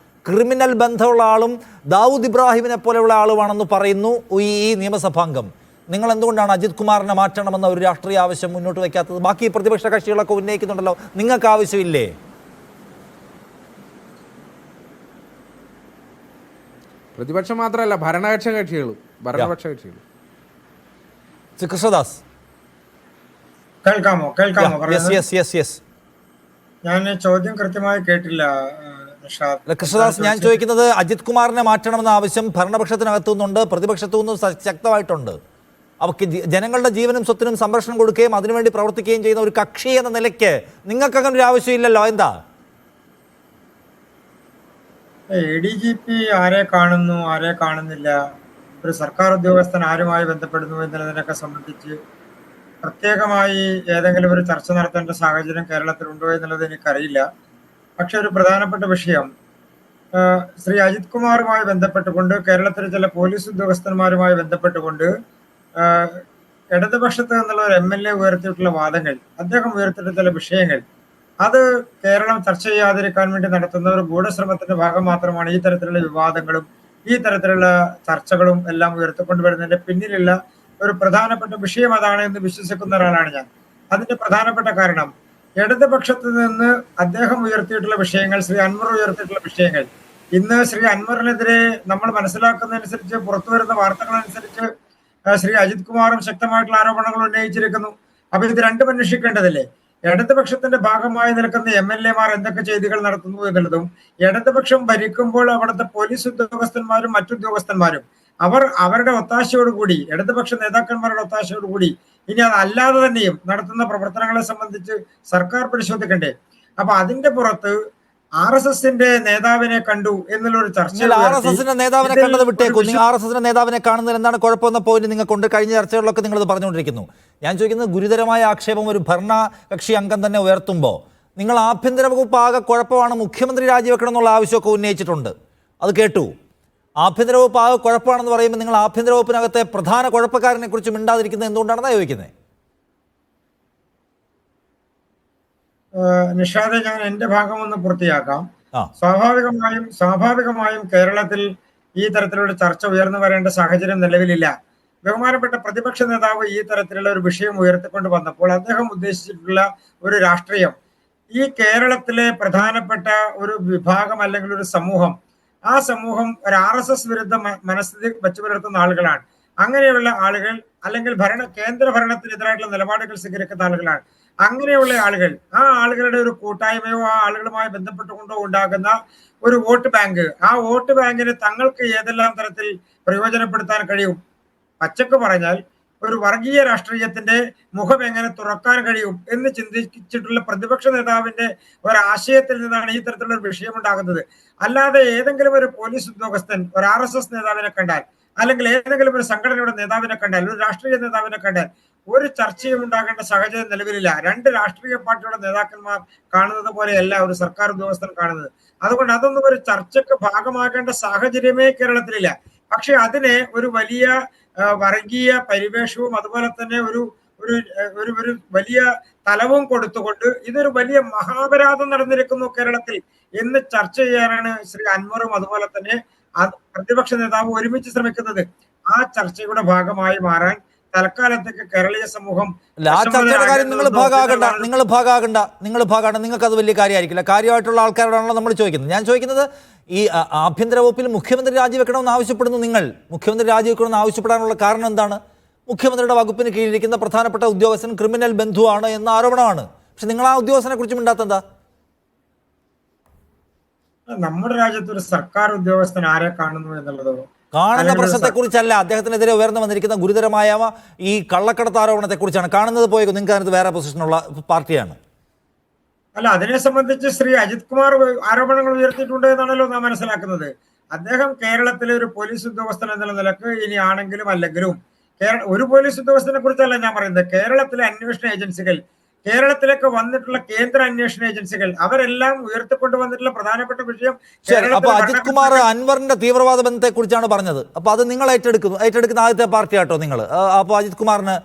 Speaker 4: ക്രിമിനൽ ബന്ധമുള്ള ആളും ദാവൂദ് ഇബ്രാഹിമിനെ പോലെയുള്ള ആളുമാണെന്ന് പറയുന്നു ഈ നിയമസഭാംഗം. നിങ്ങൾ എന്തുകൊണ്ടാണ് അജിത് കുമാറിനെ മാറ്റണമെന്ന ഒരു രാഷ്ട്രീയ ആവശ്യം മുന്നോട്ട് വയ്ക്കാത്തത്? ബാക്കി പ്രതിപക്ഷ കക്ഷികളൊക്കെ ഉന്നയിക്കുന്നുണ്ടല്ലോ, നിങ്ങൾക്ക് ആവശ്യമില്ലേ?
Speaker 6: പ്രതിപക്ഷം മാത്രമല്ല, ഭരണപക്ഷ കക്ഷികളും.
Speaker 4: കൃഷ്ണദാസ്
Speaker 8: കേൾക്കാമോ? ഞാൻ ചോദ്യം കൃത്യമായി കേട്ടില്ല.
Speaker 4: കൃഷ്ണദാസ്, ഞാൻ ചോദിക്കുന്നത് അജിത് കുമാറിനെ മാറ്റണമെന്ന ആവശ്യം ഭരണപക്ഷത്തിനകത്തു നിന്നുണ്ട്, പ്രതിപക്ഷത്തു നിന്നും ശക്തമായിട്ടുണ്ട്. അവർക്ക് ജനങ്ങളുടെ ജീവനും സ്വത്തിനും സംരക്ഷണം കൊടുക്കുകയും അതിനുവേണ്ടി പ്രവർത്തിക്കുകയും ചെയ്യുന്ന ഒരു കക്ഷി എന്ന നിലയ്ക്ക് നിങ്ങൾക്ക് അങ്ങനെ ഒരു ആവശ്യമില്ലല്ലോ. എന്താ?
Speaker 8: ADGP ആരെ കാണുന്നു, ആരെ കാണുന്നില്ല, ഒരു സർക്കാർ ഉദ്യോഗസ്ഥൻ ആരുമായി ബന്ധപ്പെടുന്നു എന്നുള്ളതിനൊക്കെ സംബന്ധിച്ച് പ്രത്യേകമായി ഏതെങ്കിലും ഒരു ചർച്ച നടത്തേണ്ട സാഹചര്യം കേരളത്തിലുണ്ടോ എന്നുള്ളത് എനിക്കറിയില്ല. പക്ഷെ ഒരു പ്രധാനപ്പെട്ട വിഷയം, ശ്രീ അജിത് കുമാറുമായി ബന്ധപ്പെട്ടുകൊണ്ട് കേരളത്തിലെ ചില പോലീസ് ഉദ്യോഗസ്ഥന്മാരുമായി ബന്ധപ്പെട്ടുകൊണ്ട് ഇടതുപക്ഷത്ത് നിന്നുള്ള ഒരു MLA ഉയർത്തിയിട്ടുള്ള വാദങ്ങൾ, അദ്ദേഹം ഉയർത്തിയിട്ടുള്ള ചില വിഷയങ്ങൾ, അത് കേരളം ചർച്ച ചെയ്യാതിരിക്കാൻ വേണ്ടി നടത്തുന്ന ഒരു ഗൂഢശ്രമത്തിന്റെ ഭാഗം മാത്രമാണ് ഈ തരത്തിലുള്ള വിവാദങ്ങളും ഈ തരത്തിലുള്ള ചർച്ചകളും എല്ലാം ഉയർത്തിക്കൊണ്ടുവരുന്നതിന്റെ പിന്നിലുള്ള ഒരു പ്രധാനപ്പെട്ട വിഷയം അതാണ് എന്ന് വിശ്വസിക്കുന്ന ഒരാളാണ് ഞാൻ. അതിന്റെ പ്രധാനപ്പെട്ട കാരണം, ഇടതുപക്ഷത്ത് നിന്ന് അദ്ദേഹം ഉയർത്തിയിട്ടുള്ള വിഷയങ്ങൾ, ശ്രീ അൻവർ ഉയർത്തിയിട്ടുള്ള വിഷയങ്ങൾ, ഇന്ന് ശ്രീ അൻവറിനെതിരെ നമ്മൾ മനസ്സിലാക്കുന്നതനുസരിച്ച് പുറത്തുവരുന്ന വാർത്തകളനുസരിച്ച് ശ്രീ അജിത് കുമാറും ശക്തമായിട്ടുള്ള ആരോപണങ്ങൾ ഉന്നയിച്ചിരിക്കുന്നു. അപ്പൊ ഇത് രണ്ടും അന്വേഷിക്കേണ്ടതല്ലേ? ഇടതുപക്ഷത്തിന്റെ ഭാഗമായി നിൽക്കുന്ന MLA-മാർ എന്തൊക്കെ ചെയ്തികൾ നടത്തുന്നു എന്നുള്ളതും, ഇടതുപക്ഷം ഭരിക്കുമ്പോൾ അവിടുത്തെ പോലീസ് ഉദ്യോഗസ്ഥന്മാരും മറ്റുദ്യോഗസ്ഥന്മാരും അവരുടെ ഒത്താശയോടുകൂടി, ഇടതുപക്ഷ നേതാക്കന്മാരുടെ ഒത്താശയോടുകൂടി, ഇനി അതല്ലാതെ തന്നെയും നടത്തുന്ന പ്രവർത്തനങ്ങളെ സംബന്ധിച്ച് സർക്കാർ പരിശോധിക്കണ്ടേ? അപ്പൊ അതിന്റെ പുറത്ത് RSSന്റെ നേതാവിനെ കണ്ടു എന്നുള്ളൊരു ചർച്ച.
Speaker 4: RSSന്റെ നേതാവിനെ കണ്ടത് വിട്ടേക്കൂ. RSSന്റെ നേതാവിനെ കാണുന്നതിൽ എന്താണ് കുഴപ്പമെന്ന പോയിന്റ് നിങ്ങൾക്കുണ്ട്. കഴിഞ്ഞ ചർച്ചകളിലൊക്കെ നിങ്ങളത് പറഞ്ഞുകൊണ്ടിരിക്കുന്നു. ഞാൻ ചോദിക്കുന്നത്, ഗുരുതരമായ ആക്ഷേപം ഒരു ഭരണകക്ഷി അംഗം തന്നെ ഉയർത്തുമ്പോൾ നിങ്ങൾ ആഭ്യന്തര വകുപ്പ് ആകെ കുഴപ്പമാണ്, മുഖ്യമന്ത്രി രാജിവെക്കണം എന്നുള്ള ആവശ്യമൊക്കെ ഉന്നയിച്ചിട്ടുണ്ട്. അത് കേട്ടു. ആഭ്യന്തര വകുപ്പ് ആകെ കുഴപ്പമാണെന്ന് പറയുമ്പോൾ നിങ്ങൾ ആഭ്യന്തര വകുപ്പിനകത്തെ പ്രധാന കുഴപ്പക്കാരനെ കുറിച്ച് മിണ്ടാതിരിക്കുന്നത് എന്തുകൊണ്ടാണെന്നാണ് ചോദിക്കുന്നത്.
Speaker 8: നിഷാദെ, ഞാൻ എന്റെ ഭാഗം ഒന്ന് പൂർത്തിയാക്കാം. സ്വാഭാവികമായും കേരളത്തിൽ ഈ തരത്തിലുള്ള ചർച്ച ഉയർന്നു വരേണ്ട സാഹചര്യം നിലവിലില്ല. ബഹുമാനപ്പെട്ട പ്രതിപക്ഷ നേതാവ് ഈ തരത്തിലുള്ള ഒരു വിഷയം ഉയർത്തിക്കൊണ്ട് വന്നപ്പോൾ അദ്ദേഹം ഉദ്ദേശിച്ചിട്ടുള്ള ഒരു രാഷ്ട്രീയം, ഈ കേരളത്തിലെ പ്രധാനപ്പെട്ട ഒരു വിഭാഗം അല്ലെങ്കിൽ ഒരു സമൂഹം, ആ സമൂഹം ഒരു RSS വിരുദ്ധ മനസ്ഥിതി വെച്ചു പുലർത്തുന്ന ആളുകളാണ്. അങ്ങനെയുള്ള ആളുകൾ അല്ലെങ്കിൽ കേന്ദ്ര ഭരണത്തിനെതിരായിട്ടുള്ള നിലപാടുകൾ സ്വീകരിക്കുന്ന ആളുകളാണ്. അങ്ങനെയുള്ള ആളുകൾ, ആ ആളുകളുടെ ഒരു കൂട്ടായ്മയോ ആ ആളുകളുമായി ബന്ധപ്പെട്ടുകൊണ്ടോ ഉണ്ടാകുന്ന ഒരു വോട്ട് ബാങ്ക്, ആ വോട്ട് ബാങ്കിന് തങ്ങൾക്ക് ഏതെല്ലാം തരത്തിൽ പ്രയോജനപ്പെടുത്താൻ കഴിയും, പച്ചക്ക് പറഞ്ഞാൽ ഒരു വർഗീയ രാഷ്ട്രീയത്തിന്റെ മുഖം എങ്ങനെ തുറക്കാൻ കഴിയും എന്ന് ചിന്തിച്ചിട്ടുള്ള പ്രതിപക്ഷ നേതാവിന്റെ ഒരാശയത്തിൽ നിന്നാണ് ഈ തരത്തിലുള്ള ഒരു വിഷയം ഉണ്ടാകുന്നത്. അല്ലാതെ ഏതെങ്കിലും ഒരു പോലീസ് ഉദ്യോഗസ്ഥൻ ഒരു RSS നേതാവിനെ കണ്ടാൽ, അല്ലെങ്കിൽ ഏതെങ്കിലും ഒരു സംഘടനയുടെ നേതാവിനെ കണ്ടാൽ, ഒരു രാഷ്ട്രീയ നേതാവിനെ കണ്ടാൽ ഒരു ചർച്ചയും ഉണ്ടാകേണ്ട സാഹചര്യം നിലവിലില്ല. രണ്ട് രാഷ്ട്രീയ പാർട്ടിയുടെ നേതാക്കന്മാർ കാണുന്നത് പോലെയല്ല ഒരു സർക്കാർ ഉദ്യോഗസ്ഥൻ കാണുന്നത്. അതുകൊണ്ട് അതൊന്നും ഒരു ചർച്ചയ്ക്ക് ഭാഗമാകേണ്ട സാഹചര്യമേ കേരളത്തിലില്ല. പക്ഷെ അതിനെ ഒരു വലിയ വർഗീയ പരിവേഷവും അതുപോലെ തന്നെ ഒരു ഒരു ഒരു ഒരു വലിയ തലവും കൊടുത്തുകൊണ്ട് ഇതൊരു വലിയ മഹാപരാധം നടന്നിരിക്കുന്നു കേരളത്തിൽ എന്ന് ചർച്ച ചെയ്യാനാണ് ശ്രീ അൻവറും അതുപോലെ തന്നെ പ്രതിപക്ഷ നേതാവ് ഒരുമിച്ച് ശ്രമിക്കുന്നത്. ആ ചർച്ചയുടെ ഭാഗമായി മാറാൻ തൽക്കാലത്തേക്ക് കേരളീയ സമൂഹം
Speaker 4: ആ ചർച്ചയുടെ കാര്യം നിങ്ങൾ ഭാഗമാകണ്ട. നിങ്ങൾക്ക് അത് വലിയ കാര്യമായിരിക്കില്ല. കാര്യമായിട്ടുള്ള ആൾക്കാരോടാണല്ലോ നമ്മൾ ചോദിക്കുന്നത്. ഞാൻ ചോദിക്കുന്നത് ഈ ആഭ്യന്തര വകുപ്പിൽ മുഖ്യമന്ത്രി രാജിവെക്കണമെന്ന് ആവശ്യപ്പെടുന്നു. നിങ്ങൾ മുഖ്യമന്ത്രി രാജിവെക്കണമെന്ന് ആവശ്യപ്പെടാനുള്ള കാരണം എന്താണ്? മുഖ്യമന്ത്രിയുടെ വകുപ്പിന് കീഴിലിരിക്കുന്ന പ്രധാനപ്പെട്ട ഉദ്യോഗസ്ഥൻ ക്രിമിനൽ ബന്ധുവാണ് എന്ന ആരോപണമാണ്. പക്ഷെ നിങ്ങൾ ആ ഉദ്യോഗസ്ഥനെ കുറിച്ച് മിണ്ടാത്തെന്താ?
Speaker 8: നമ്മുടെ രാജ്യത്ത് ഒരു സർക്കാർ ഉദ്യോഗസ്ഥൻ ആരെ കാണുന്നു എന്നുള്ളതോ
Speaker 4: കാണുന്ന പ്രശ്നത്തെ കുറിച്ചല്ല, അദ്ദേഹത്തിനെതിരെ ഉയർന്നു വന്നിരിക്കുന്ന ഗുരുതരമായ ഈ കള്ളക്കടത്ത് ആരോപണത്തെ കുറിച്ചാണ്. കാണുന്നത് പോയി നിങ്ങൾക്ക് അതിനകത്ത് വേറെ പൊസിഷനുള്ള പാർട്ടിയാണ്.
Speaker 8: അല്ല, അതിനെ സംബന്ധിച്ച് ശ്രീ അജിത് കുമാർ ആരോപണങ്ങൾ ഉയർത്തിയിട്ടുണ്ട് എന്നാണല്ലോ നാം മനസ്സിലാക്കുന്നത്. അദ്ദേഹം കേരളത്തിലെ ഒരു പോലീസ് ഉദ്യോഗസ്ഥൻ എന്നുള്ള നിലക്ക് ഇനി ആണെങ്കിലും അല്ലെങ്കിലും ഒരു പോലീസ് ഉദ്യോഗസ്ഥനെ കുറിച്ചല്ല ഞാൻ പറയുന്നത്. കേരളത്തിലെ അന്വേഷണ ഏജൻസികൾ, കേരളത്തിലേക്ക് വന്നിട്ടുള്ള കേന്ദ്ര അന്വേഷണ ഏജൻസികൾ, അവരെല്ലാം ഉയർത്തിക്കൊണ്ട് വന്നിട്ടുള്ള പ്രധാനപ്പെട്ട വിഷയം.
Speaker 4: അപ്പൊ അജിത് കുമാർ അൻവറിന്റെ തീവ്രവാദ ബന്ധത്തെ കുറിച്ചാണ് പറഞ്ഞത്. അപ്പൊ അത് നിങ്ങൾ ഏറ്റെടുക്കുന്ന ആദ്യത്തെ പാർട്ടി ആട്ടോ നിങ്ങൾ. അപ്പോൾ അജിത് കുമാറിന്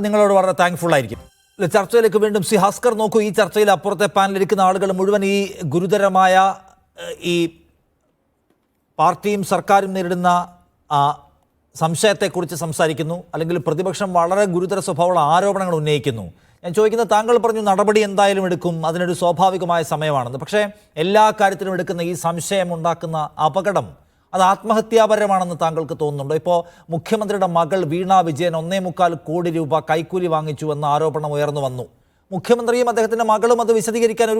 Speaker 4: നിങ്ങളോട് വളരെ താങ്ക്ഫുൾ ആയിരിക്കും. ചർച്ചയിലേക്ക് വീണ്ടും ശ്രീ ഭാസ്കർ നോക്കൂ, ഈ ചർച്ചയിൽ അപ്പുറത്തെ പാനലിരിക്കുന്ന ആളുകൾ മുഴുവൻ ഈ ഗുരുതരമായ ഈ പാർട്ടിയും സർക്കാരും നേരിടുന്ന സംശയത്തെക്കുറിച്ച് സംസാരിക്കുന്നു, അല്ലെങ്കിൽ പ്രതിപക്ഷം വളരെ ഗുരുതര സ്വഭാവമുള്ള ആരോപണങ്ങൾ ഉന്നയിക്കുന്നു. ഞാൻ ചോദിക്കുന്നത്, താങ്കൾ പറഞ്ഞു നടപടി എന്തായാലും എടുക്കും, അതിനൊരു സ്വാഭാവികമായ സമയമാണെന്ന്. പക്ഷേ എല്ലാ കാര്യത്തിലും എടുക്കുന്ന ഈ സംശയം ഉണ്ടാക്കുന്ന അപകടം അത് ആത്മഹത്യാപരമാണെന്ന് താങ്കൾക്ക് തോന്നുന്നുണ്ടോ? ഇപ്പോൾ മുഖ്യമന്ത്രിയുടെ മകൾ വീണ വിജയൻ 1.25 കോടി രൂപ കൈക്കൂലി വാങ്ങിച്ചു എന്ന ആരോപണം ഉയർന്നു വന്നു. മുഖ്യമന്ത്രിയും അദ്ദേഹത്തിൻ്റെ മകളും അത് വിശദീകരിക്കാൻ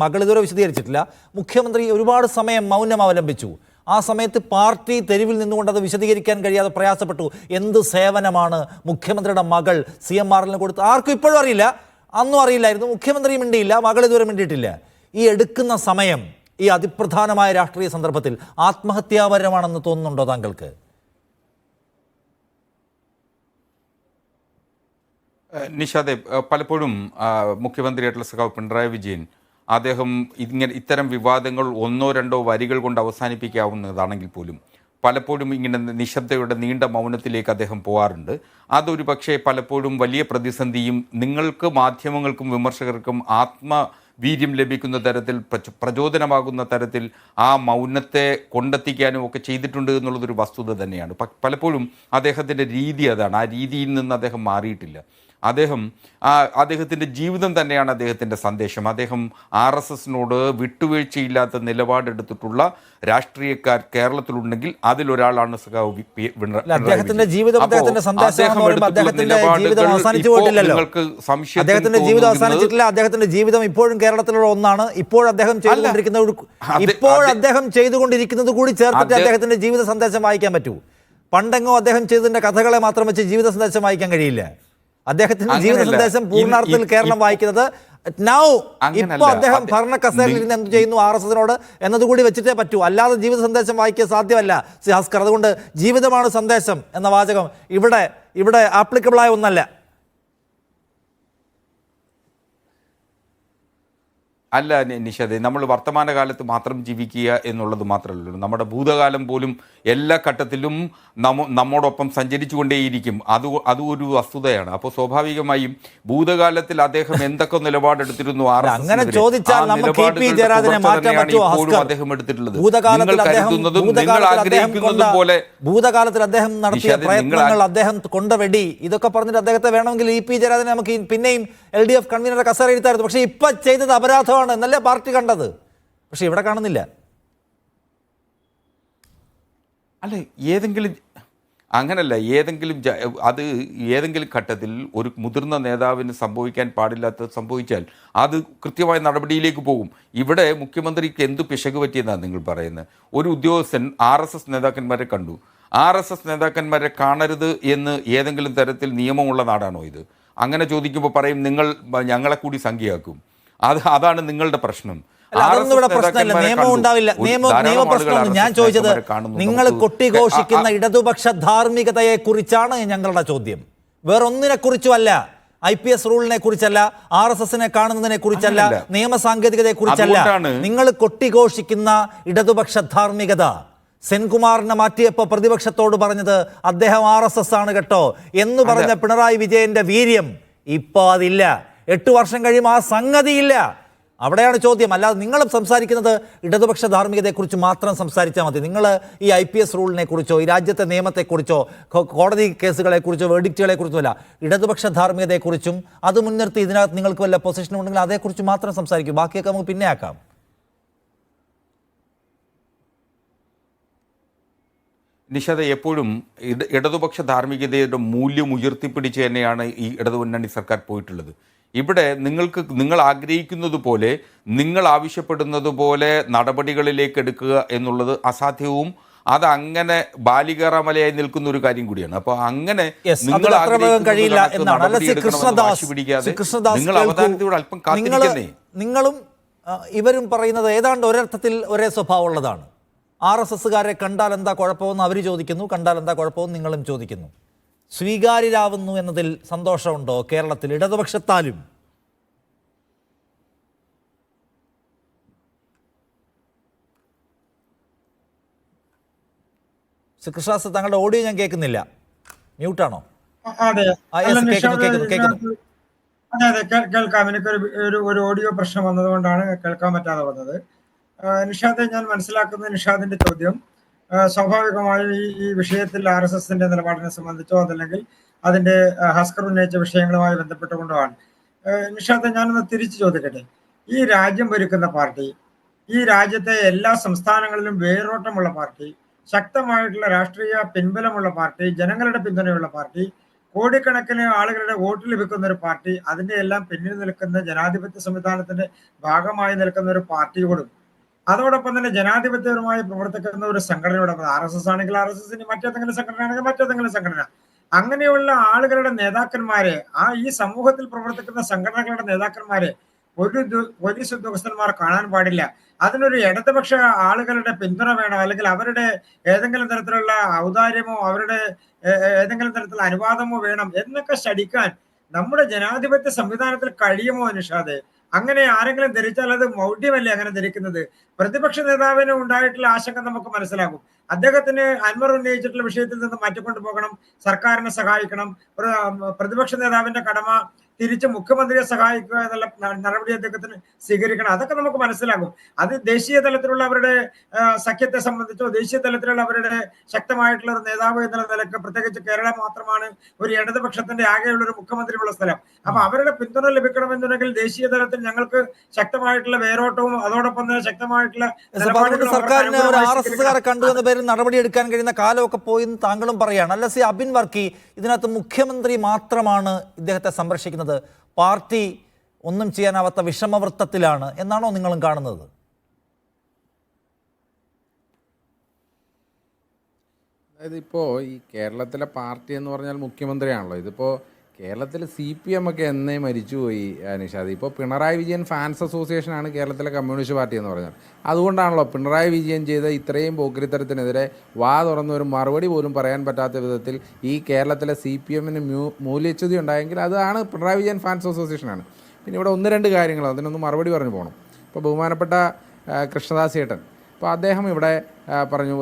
Speaker 4: മകൾ ഇതുവരെ വിശദീകരിച്ചിട്ടില്ല. മുഖ്യമന്ത്രി ഒരുപാട് സമയം മൗനം അവലംബിച്ചു. ആ സമയത്ത് പാർട്ടി തെരുവിൽ നിന്നുകൊണ്ട് അത് വിശദീകരിക്കാൻ കഴിയാതെ പ്രയാസപ്പെട്ടു. എന്ത് സേവനമാണ് മുഖ്യമന്ത്രിയുടെ മകൾ CMRL കൊടുത്ത്? ആർക്കും ഇപ്പോഴും അറിയില്ല, അന്നും അറിയില്ലായിരുന്നു. മുഖ്യമന്ത്രി മിണ്ടിയില്ല, മകൾ ഇതുവരെ മിണ്ടിയിട്ടില്ല. ഈ എടുക്കുന്ന സമയം ഈ അതിപ്രധാനമായ രാഷ്ട്രീയ സന്ദർഭത്തിൽ ആത്മഹത്യാപരമാണെന്ന് തോന്നുന്നുണ്ടോ താങ്കൾക്ക്?
Speaker 5: നിഷാദെ, പലപ്പോഴും മുഖ്യമന്ത്രിയായിട്ടുള്ള സഖാവ് പിണറായി വിജയൻ അദ്ദേഹം ഇത്തരം വിവാദങ്ങൾ 1-2 വരികൾ കൊണ്ട് അവസാനിപ്പിക്കാവുന്നതാണെങ്കിൽ പോലും പലപ്പോഴും ഇങ്ങനെ നിശബ്ദയുടെ നീണ്ട മൗനത്തിലേക്ക് അദ്ദേഹം പോകാറുണ്ട്. അതൊരു പക്ഷേ പലപ്പോഴും വലിയ പ്രതിസന്ധിയും നിങ്ങൾക്ക് മാധ്യമങ്ങൾക്കും വിമർശകർക്കും വീര്യം ലഭിക്കുന്ന തരത്തിൽ പ്രചോദനമാകുന്ന തരത്തിൽ ആ മൗനത്തെ കൊണ്ടെത്തിക്കാനും ഒക്കെ ചെയ്തിട്ടുണ്ട് എന്നുള്ളതൊരു വസ്തുത തന്നെയാണ്. പലപ്പോഴും അദ്ദേഹത്തിൻ്റെ രീതി അതാണ്. ആ രീതിയിൽ നിന്ന് അദ്ദേഹം മാറിയിട്ടില്ല. അദ്ദേഹത്തിൻ്റെ ജീവിതം തന്നെയാണ് അദ്ദേഹത്തിൻ്റെ സന്ദേശം. അദ്ദേഹം RSSനോട് വിട്ടുവീഴ്ചയില്ലാത്ത നിലപാടെടുത്തിട്ടുള്ള രാഷ്ട്രീയക്കാർ കേരളത്തിലുണ്ടെങ്കിൽ അതിലൊരാളാണ് സഖാവ്
Speaker 4: അദ്ദേഹത്തിന്റെ ജീവിതം അദ്ദേഹത്തിന്റെ സന്ദേശം. അദ്ദേഹത്തിന്റെ ജീവിതം അവസാനിച്ചിട്ടില്ല. അദ്ദേഹത്തിന്റെ ജീവിതം ഇപ്പോഴും കേരളത്തിലുള്ള ഒന്നാണ്. ഇപ്പോൾ അദ്ദേഹം ചെയ്തുകൊണ്ടിരിക്കുന്നത് കൂടി ചേർത്തിട്ട് അദ്ദേഹത്തിന്റെ ജീവിത സന്ദേശം വായിക്കാൻ പറ്റൂ. പണ്ടെങ്ങോ അദ്ദേഹം ചെയ്തതിന്റെ കഥകളെ മാത്രം വെച്ച് ജീവിത സന്ദേശം വായിക്കാൻ കഴിയില്ല. അദ്ദേഹത്തിന്റെ ജീവിത സന്ദേശം പൂർണ്ണാർത്ഥത്തിൽ കേരളം വായിക്കുന്നത് ഇപ്പോൾ അദ്ദേഹം ഭരണ കസേരയിൽ ഇരുന്ന് എന്ത് ചെയ്യുന്നു RSSനോട് എന്നതുകൂടി വെച്ചിട്ടേ പറ്റൂ. അല്ലാതെ ജീവിത സന്ദേശം വായിക്കാൻ സാധ്യമല്ല ഭാസ്കർ. അതുകൊണ്ട് ജീവിതമാണ് സന്ദേശം എന്ന വാചകം ഇവിടെ ആപ്ലിക്കബിളായ ഒന്നല്ല.
Speaker 5: അല്ല നിഷാദേ, നമ്മൾ വർത്തമാനകാലത്ത് മാത്രം ജീവിക്കുക എന്നുള്ളത് മാത്രമല്ലല്ലോ. നമ്മുടെ ഭൂതകാലം പോലും എല്ലാ ഘട്ടത്തിലും നമ്മോടൊപ്പം സഞ്ചരിച്ചു കൊണ്ടേയിരിക്കും. അതും ഒരു വസ്തുതയാണ്. അപ്പോൾ സ്വാഭാവികമായും ഭൂതകാലത്തിൽ അദ്ദേഹം എന്തൊക്കെ നിലപാടെടുത്തിരുന്നു
Speaker 4: അങ്ങനെ ചോദിച്ചാൽ
Speaker 5: അദ്ദേഹം എടുത്തിട്ടുള്ളത്
Speaker 4: ഭൂതകാലത്തിൽ അദ്ദേഹം നടത്തിയ പ്രയത്നങ്ങൾ, അദ്ദേഹം കൊണ്ടവെടി, ഇതൊക്കെ പറഞ്ഞിട്ട് അദ്ദേഹത്തെ വേണമെങ്കിൽ EP ജയരാജനെ നമുക്ക് പിന്നെയും LDF കൺവീനറുടെ കസേര ഇരുത്തായിരുന്നു. പക്ഷേ ഇപ്പൊ ചെയ്തത് അപരാധമാണ് എന്നല്ലേ പാർട്ടി കണ്ടത്. പക്ഷെ ഇവിടെ കാണുന്നില്ല.
Speaker 5: അല്ല, അങ്ങനല്ല, ഏതെങ്കിലും ഘട്ടത്തിൽ ഒരു മുതിർന്ന നേതാവിന് സംഭവിക്കാൻ പാടില്ലാത്തത് സംഭവിച്ചാൽ അത് കൃത്യമായ നടപടിയിലേക്ക് പോകും. ഇവിടെ മുഖ്യമന്ത്രിക്ക് എന്ത് പിശക് പറ്റിയെന്നാണ് നിങ്ങൾ പറയുന്നത്? ഒരു ഉദ്യോഗസ്ഥൻ RSS നേതാക്കന്മാരെ കണ്ടു. RSS നേതാക്കന്മാരെ കാണരുത് എന്ന് ഏതെങ്കിലും തരത്തിൽ നിയമമുള്ള നാടാണോ ഇത്? അങ്ങനെ ചോദിക്കുമ്പോൾ പറയും ഞങ്ങളെ കൂടി സംഖ്യയാക്കും. അതാണ് നിങ്ങളുടെ പ്രശ്നം.
Speaker 4: അതൊന്നും ഇവിടെ പ്രശ്നമല്ല. നിയമം ഉണ്ടാവില്ല. നിയമപ്രശ്നമൊന്നും. ഞാൻ ചോദിച്ചത് നിങ്ങൾ കൊട്ടിഘോഷിക്കുന്ന ഇടതുപക്ഷ ധാർമ്മികതയെ കുറിച്ചാണ് ഞങ്ങളുടെ ചോദ്യം. വേറൊന്നിനെ കുറിച്ചുമല്ല. IPS റൂളിനെ കുറിച്ചല്ല, RSSനെ കാണുന്നതിനെ കുറിച്ചല്ല, നിയമസാങ്കേതികതയെ കുറിച്ചല്ല. നിങ്ങൾ കൊട്ടിഘോഷിക്കുന്ന ഇടതുപക്ഷ ധാർമ്മികത സെൻകുമാറിനെ മാറ്റിയപ്പോൾ പ്രതിപക്ഷത്തോട് പറഞ്ഞത് അദ്ദേഹം RSS ആണ് കേട്ടോ എന്ന് പറഞ്ഞ പിണറായി വിജയന്റെ വീര്യം ഇപ്പോൾ അതില്ല. 8 വർഷം കഴിയുമ്പോൾ ആ സംഗതിയില്ല. അവിടെയാണ് ചോദ്യം. അല്ലാതെ നിങ്ങൾ സംസാരിക്കുന്നത് ഇടതുപക്ഷ ധാർമ്മികതയെക്കുറിച്ച് മാത്രം സംസാരിച്ചാൽ മതി. നിങ്ങൾ ഈ IPS റൂളിനെ കുറിച്ചോ ഈ രാജ്യത്തെ നിയമത്തെക്കുറിച്ചോ കോടതി കേസുകളെക്കുറിച്ചോ വെർഡിക്റ്റുകളെക്കുറിച്ചോ അല്ല, ഇടതുപക്ഷ ധാർമ്മികതയെക്കുറിച്ചും അത് മുൻനിർത്തി ഇതിനകത്ത് നിങ്ങൾക്ക് വല്ല പൊസിഷൻ ഉണ്ടെങ്കിൽ അതേക്കുറിച്ച് മാത്രം സംസാരിക്കും. ബാക്കിയൊക്കെ നമുക്ക് പിന്നെ ആക്കാം.
Speaker 5: നിഷാദ, എപ്പോഴും ഇടതുപക്ഷ ധാർമ്മികതയുടെ മൂല്യം ഉയർത്തിപ്പിടിച്ച് തന്നെയാണ് ഈ ഇടതുമുന്നണി സർക്കാർ പോയിട്ടുള്ളത്. ഇവിടെ നിങ്ങൾ ആഗ്രഹിക്കുന്നത് പോലെ, നിങ്ങൾ ആവശ്യപ്പെടുന്നത് പോലെ നടപടികളിലേക്ക് എടുക്കുക എന്നുള്ളത് അസാധ്യവും അത് അങ്ങനെ ബാലികറമലയായി നിൽക്കുന്ന ഒരു കാര്യം കൂടിയാണ്. അപ്പോൾ അങ്ങനെ
Speaker 4: നിങ്ങളും ഇവരും പറയുന്നത് ഏതാണ്ട് ഒരർത്ഥത്തിൽ ഒരേ സ്വഭാവമുള്ളതാണ്. RSSകാരെ കണ്ടാൽ എന്താ കുഴപ്പമെന്ന് അവർ ചോദിക്കുന്നു, കണ്ടാൽ എന്താ കുഴപ്പമെന്ന് നിങ്ങളും ചോദിക്കുന്നു. സ്വീകാര്യരാവുന്നു എന്നതിൽ സന്തോഷമുണ്ടോ കേരളത്തിൽ ഇടതുപക്ഷത്താലും? കൃഷ്ണദാസ്, താങ്കളുടെ ഓഡിയോ ഞാൻ കേൾക്കുന്നില്ല, മ്യൂട്ടാണോ?
Speaker 8: അതെ
Speaker 4: കേൾക്കുന്നു.
Speaker 8: അതെ കേൾക്കാം. എനിക്കൊരു ഓഡിയോ പ്രശ്നം വന്നതുകൊണ്ടാണ് കേൾക്കാൻ പറ്റാതെ വന്നത്. നിഷാദെ, ഞാൻ മനസ്സിലാക്കുന്ന നിഷാദിന്റെ ചോദ്യം സ്വാഭാവികമായും ഈ വിഷയത്തിൽ RSSന്റെ നിലപാടിനെ സംബന്ധിച്ചോ അതല്ലെങ്കിൽ അതിന്റെ ഹസ്കർ ഉന്നയിച്ച വിഷയങ്ങളുമായി ബന്ധപ്പെട്ടുകൊണ്ടുമാണ്. നിഷാദെ, ഞാനൊന്ന് തിരിച്ചു ചോദിക്കട്ടെ. ഈ രാജ്യം ഭരിക്കുന്ന പാർട്ടി, ഈ രാജ്യത്തെ എല്ലാ സംസ്ഥാനങ്ങളിലും വേരോട്ടമുള്ള പാർട്ടി, ശക്തമായിട്ടുള്ള രാഷ്ട്രീയ പിൻബലമുള്ള പാർട്ടി, ജനങ്ങളുടെ പിന്തുണയുള്ള പാർട്ടി, കോടിക്കണക്കിന് ആളുകളുടെ വോട്ട് ലഭിക്കുന്ന ഒരു പാർട്ടി, അതിന്റെ എല്ലാം പിന്നിൽ നിൽക്കുന്ന ജനാധിപത്യ സംവിധാനത്തിന്റെ ഭാഗമായി നിൽക്കുന്ന ഒരു പാർട്ടിയോടും അതോടൊപ്പം തന്നെ ജനാധിപത്യപരമായി പ്രവർത്തിക്കുന്ന ഒരു സംഘടനയോടൊപ്പം RSS ആണെങ്കിൽ RSSന്, മറ്റേതെങ്കിലും സംഘടന ആണെങ്കിൽ മറ്റേതെങ്കിലും സംഘടന, അങ്ങനെയുള്ള ആളുകളുടെ നേതാക്കന്മാരെ, ഈ സമൂഹത്തിൽ പ്രവർത്തിക്കുന്ന സംഘടനകളുടെ നേതാക്കന്മാരെ ഒരു പോലീസ് ഉദ്യോഗസ്ഥന്മാർ കാണാൻ പാടില്ല. അതിനൊരു ഇടതുപക്ഷ ആളുകളുടെ പിന്തുണ വേണം, അല്ലെങ്കിൽ അവരുടെ ഏതെങ്കിലും തരത്തിലുള്ള ഔദാര്യമോ അവരുടെ ഏതെങ്കിലും തരത്തിലുള്ള അനുവാദമോ വേണം എന്നൊക്കെ ശടിക്കാൻ നമ്മുടെ ജനാധിപത്യ സംവിധാനത്തിൽ കഴിയുമോ നിഷാദെ? അങ്ങനെ ആരെങ്കിലും ധരിച്ചാൽ അത് മൗഢ്യമല്ലേ അങ്ങനെ ധരിക്കുന്നത്? പ്രതിപക്ഷ നേതാവിന് ഉണ്ടായിട്ടുള്ള ആശങ്ക നമുക്ക് മനസ്സിലാകും. അദ്ദേഹത്തിന് അൻവർ ഉന്നയിച്ചിട്ടുള്ള വിഷയത്തിൽ നിന്ന് മാറ്റിക്കൊണ്ടു പോകണം, സർക്കാരിനെ സഹായിക്കണം, പ്രതിപക്ഷ നേതാവിന്റെ കടമ തിരിച്ച് മുഖ്യമന്ത്രിയെ സഹായിക്കുക എന്നുള്ള നടപടി അദ്ദേഹത്തിന് സ്വീകരിക്കണം. അതൊക്കെ നമുക്ക് മനസ്സിലാകും. അത് ദേശീയ തലത്തിലുള്ള അവരുടെ സഖ്യത്തെ സംബന്ധിച്ചോ ദേശീയ തലത്തിലുള്ള അവരുടെ ശക്തമായിട്ടുള്ള ഒരു നേതാവ് എന്നുള്ള നിലക്ക്, പ്രത്യേകിച്ച് കേരളം മാത്രമാണ് ഒരു ഇടതുപക്ഷത്തിന്റെ ആകെയുള്ള ഒരു മുഖ്യമന്ത്രിയുള്ള സ്ഥലം. അപ്പൊ അവരുടെ പിന്തുണ ലഭിക്കണമെന്നുണ്ടെങ്കിൽ ദേശീയ തലത്തിൽ ഞങ്ങൾക്ക് ശക്തമായിട്ടുള്ള വേരോട്ടവും അതോടൊപ്പം തന്നെ ശക്തമായിട്ടുള്ള
Speaker 4: സർക്കാരിന് ഒരു RSSകാരെ കണ്ടു എന്ന പേരിൽ നടപടി എടുക്കാൻ കഴിയുന്ന കാലമൊക്കെ പോയി എന്ന് താങ്കളും പറയാണ്. അല്ല അബിൻ വർക്കി, ഇതിനകത്ത് മുഖ്യമന്ത്രി മാത്രമാണ് ഇദ്ദേഹത്തെ സംരക്ഷിക്കുന്നത്, പാർട്ടി ഒന്നും ചെയ്യാനാവാത്ത വിഷമവൃത്തത്തിലാണ് എന്നാണോ നിങ്ങളും കാണുന്നത്?
Speaker 6: അതായത് ഇപ്പോൾ ഈ കേരളത്തിലെ പാർട്ടി എന്ന് പറഞ്ഞാൽ മുഖ്യമന്ത്രിയാണല്ലോ. ഇതിപ്പോൾ കേരളത്തിൽ CPM ഒക്കെ എന്നേ മരിച്ചുപോയി നിഷാദ്. ഇപ്പോൾ പിണറായി വിജയൻ ഫാൻസ് അസോസിയേഷനാണ് കേരളത്തിലെ കമ്മ്യൂണിസ്റ്റ് പാർട്ടി എന്ന് പറഞ്ഞാൽ. അതുകൊണ്ടാണല്ലോ പിണറായി വിജയൻ ചെയ്ത ഇത്രയും പോക്കരിത്തരത്തിനെതിരെ വാ തുറന്ന ഒരു മറുപടി പോലും പറയാൻ പറ്റാത്ത വിധത്തിൽ ഈ കേരളത്തിലെ CPMന് മൂല്യച്യുതി ഉണ്ടായെങ്കിൽ അതാണ് പിണറായി വിജയൻ ഫാൻസ് അസോസിയേഷനാണ്. പിന്നെ ഇവിടെ 1-2 കാര്യങ്ങൾ അതിനൊന്ന് മറുപടി പറഞ്ഞു പോകണം. ഇപ്പോൾ ബഹുമാനപ്പെട്ട കൃഷ്ണദാസ് ചേട്ടൻ, അപ്പോൾ അദ്ദേഹം ഇവിടെ പറഞ്ഞു,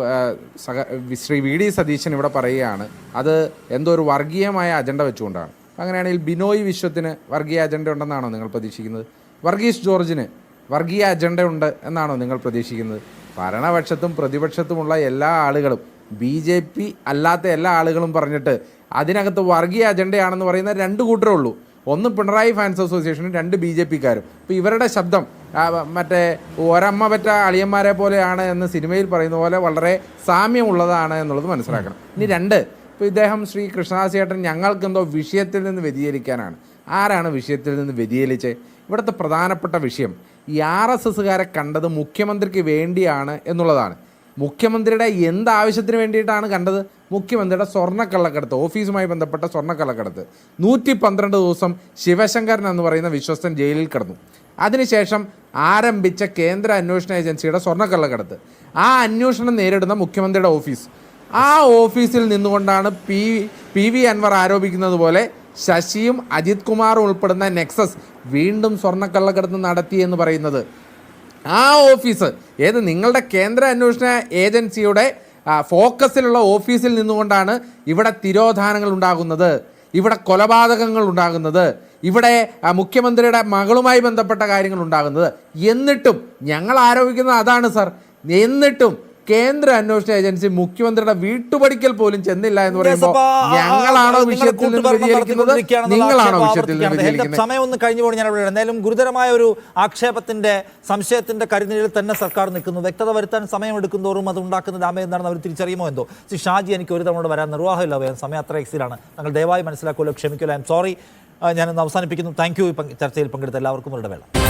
Speaker 6: ശ്രീ VD സതീശൻ ഇവിടെ പറയുകയാണ് അത് എന്തോ ഒരു വർഗീയമായ അജണ്ട വെച്ചുകൊണ്ടാണ്. അങ്ങനെയാണെങ്കിൽ ബിനോയ് വിശ്വത്തിന് വർഗീയ അജണ്ട ഉണ്ടെന്നാണോ നിങ്ങൾ പ്രതീക്ഷിക്കുന്നത്? വർഗീസ് ജോർജിന് വർഗീയ അജണ്ട ഉണ്ട് എന്നാണോ നിങ്ങൾ പ്രതീക്ഷിക്കുന്നത്? ഭരണപക്ഷത്തും പ്രതിപക്ഷത്തുമുള്ള എല്ലാ ആളുകളും, BJP അല്ലാത്ത എല്ലാ ആളുകളും പറഞ്ഞിട്ട് അതിനകത്ത് വർഗീയ അജണ്ടയാണെന്ന് പറയുന്ന 2 കൂട്ടരേ ഉള്ളൂ. ഒന്ന് പിണറായി ഫാൻസ് അസോസിയേഷനും 2 BJPക്കാരും. ഇപ്പോൾ ഇവരുടെ ശബ്ദം മറ്റേ ഒരമ്മ പറ്റ അളിയന്മാരെ പോലെയാണ് എന്ന് സിനിമയിൽ പറയുന്ന പോലെ വളരെ സാമ്യമുള്ളതാണ് എന്നുള്ളത് മനസ്സിലാക്കണം. ഇനി 2, ഇപ്പോൾ ഇദ്ദേഹം ശ്രീ കൃഷ്ണദാസ് ചേട്ടൻ ഞങ്ങൾക്കെന്തോ വിഷയത്തിൽ നിന്ന് വ്യതിചലിക്കാനാണ്. ആരാണ് വിഷയത്തിൽ നിന്ന് വ്യതിചലിച്ചത്? ഇവിടുത്തെ പ്രധാനപ്പെട്ട വിഷയം ഈ RSSകാരെ കണ്ടത് മുഖ്യമന്ത്രിക്ക് വേണ്ടിയാണ് എന്നുള്ളതാണ്. മുഖ്യമന്ത്രിയുടെ എന്താവശ്യത്തിന് വേണ്ടിയിട്ടാണ് കണ്ടത്? മുഖ്യമന്ത്രിയുടെ സ്വർണ്ണക്കള്ളക്കടത്ത്, ഓഫീസുമായി ബന്ധപ്പെട്ട സ്വർണ്ണക്കള്ളക്കടത്ത്. 112 ദിവസം ശിവശങ്കരൻ എന്ന് പറയുന്ന വിശ്വസ്തൻ ജയിലിൽ കിടന്നു. അതിനുശേഷം ആരംഭിച്ച കേന്ദ്ര അന്വേഷണ ഏജൻസിയുടെ സ്വർണ്ണക്കള്ളക്കടത്ത്, ആ അന്വേഷണം നേരിടുന്ന മുഖ്യമന്ത്രിയുടെ ഓഫീസ്, ആ ഓഫീസിൽ നിന്നുകൊണ്ടാണ് പി വി അൻവർ ആരോപിക്കുന്നത് പോലെ ശശിയും അജിത് കുമാറും ഉൾപ്പെടുന്ന നെക്സസ് വീണ്ടും സ്വർണ്ണക്കള്ളക്കടത്ത് നടത്തി എന്ന് പറയുന്നത്. ആ ഓഫീസ് നിങ്ങളുടെ കേന്ദ്ര അന്വേഷണ ഏജൻസിയുടെ ഫോക്കസിലുള്ള ഓഫീസിൽ നിന്നുകൊണ്ടാണ് ഇവിടെ തിരോധാനങ്ങൾ ഉണ്ടാകുന്നത്, ഇവിടെ കൊലപാതകങ്ങൾ ഉണ്ടാകുന്നത്, ഇവിടെ മുഖ്യമന്ത്രിയുടെ മകളുമായി ബന്ധപ്പെട്ട കാര്യങ്ങൾ ഉണ്ടാകുന്നത്. എന്നിട്ടും ഞങ്ങൾ ആരോപിക്കുന്നത് അതാണ് സർ. എന്നിട്ടും കേന്ദ്ര അന്വേഷണ ഏജൻസി മുഖ്യമന്ത്രിയുടെ വീട്ടുപടിക്കൽ പോലും ചെന്നില്ല എന്ന് പറയുമ്പോൾ ഞങ്ങളാണോ വിഷയത്തിൽ നിന്ന് വ്യതിചലിക്കുന്നത്, നിങ്ങളാണോ വിഷയത്തിൽ നിന്ന് വ്യതിചലിക്കുന്നത്?
Speaker 4: സമയം ഒന്ന് കഴിഞ്ഞു പോയി. ഞാൻ അവിടെ എന്തായാലും ഗുരുതരമായ ഒരു ആക്ഷേപത്തിന്റെ സംശയത്തിന്റെ കരുനിഴലിൽ തന്നെ സർക്കാർ നിൽക്കുന്നു. വ്യക്തത വരുത്താൻ സമയമെടുക്കും തോറും അത് ഉണ്ടാക്കുന്ന ഡാമേജ് എന്താണെന്ന് അവർ തിരിച്ചറിയുമോ എന്തോ. ഷാജി, എനിക്ക് ഒരു തവണ വരാൻ നിർവാഹമില്ല, വേണം സമയം അത്ര എക്സിലാണ്. താങ്കൾ ദയവായി മനസ്സിലാക്കുമല്ലോ, ക്ഷമിക്കുമല്ലോ. I am sorry. ഞാനൊന്ന് അവസാനിപ്പിക്കുന്നു. Thank you. ചർച്ചയിൽ പങ്കെടുത്ത എല്ലാവർക്കും ഒരു വേള.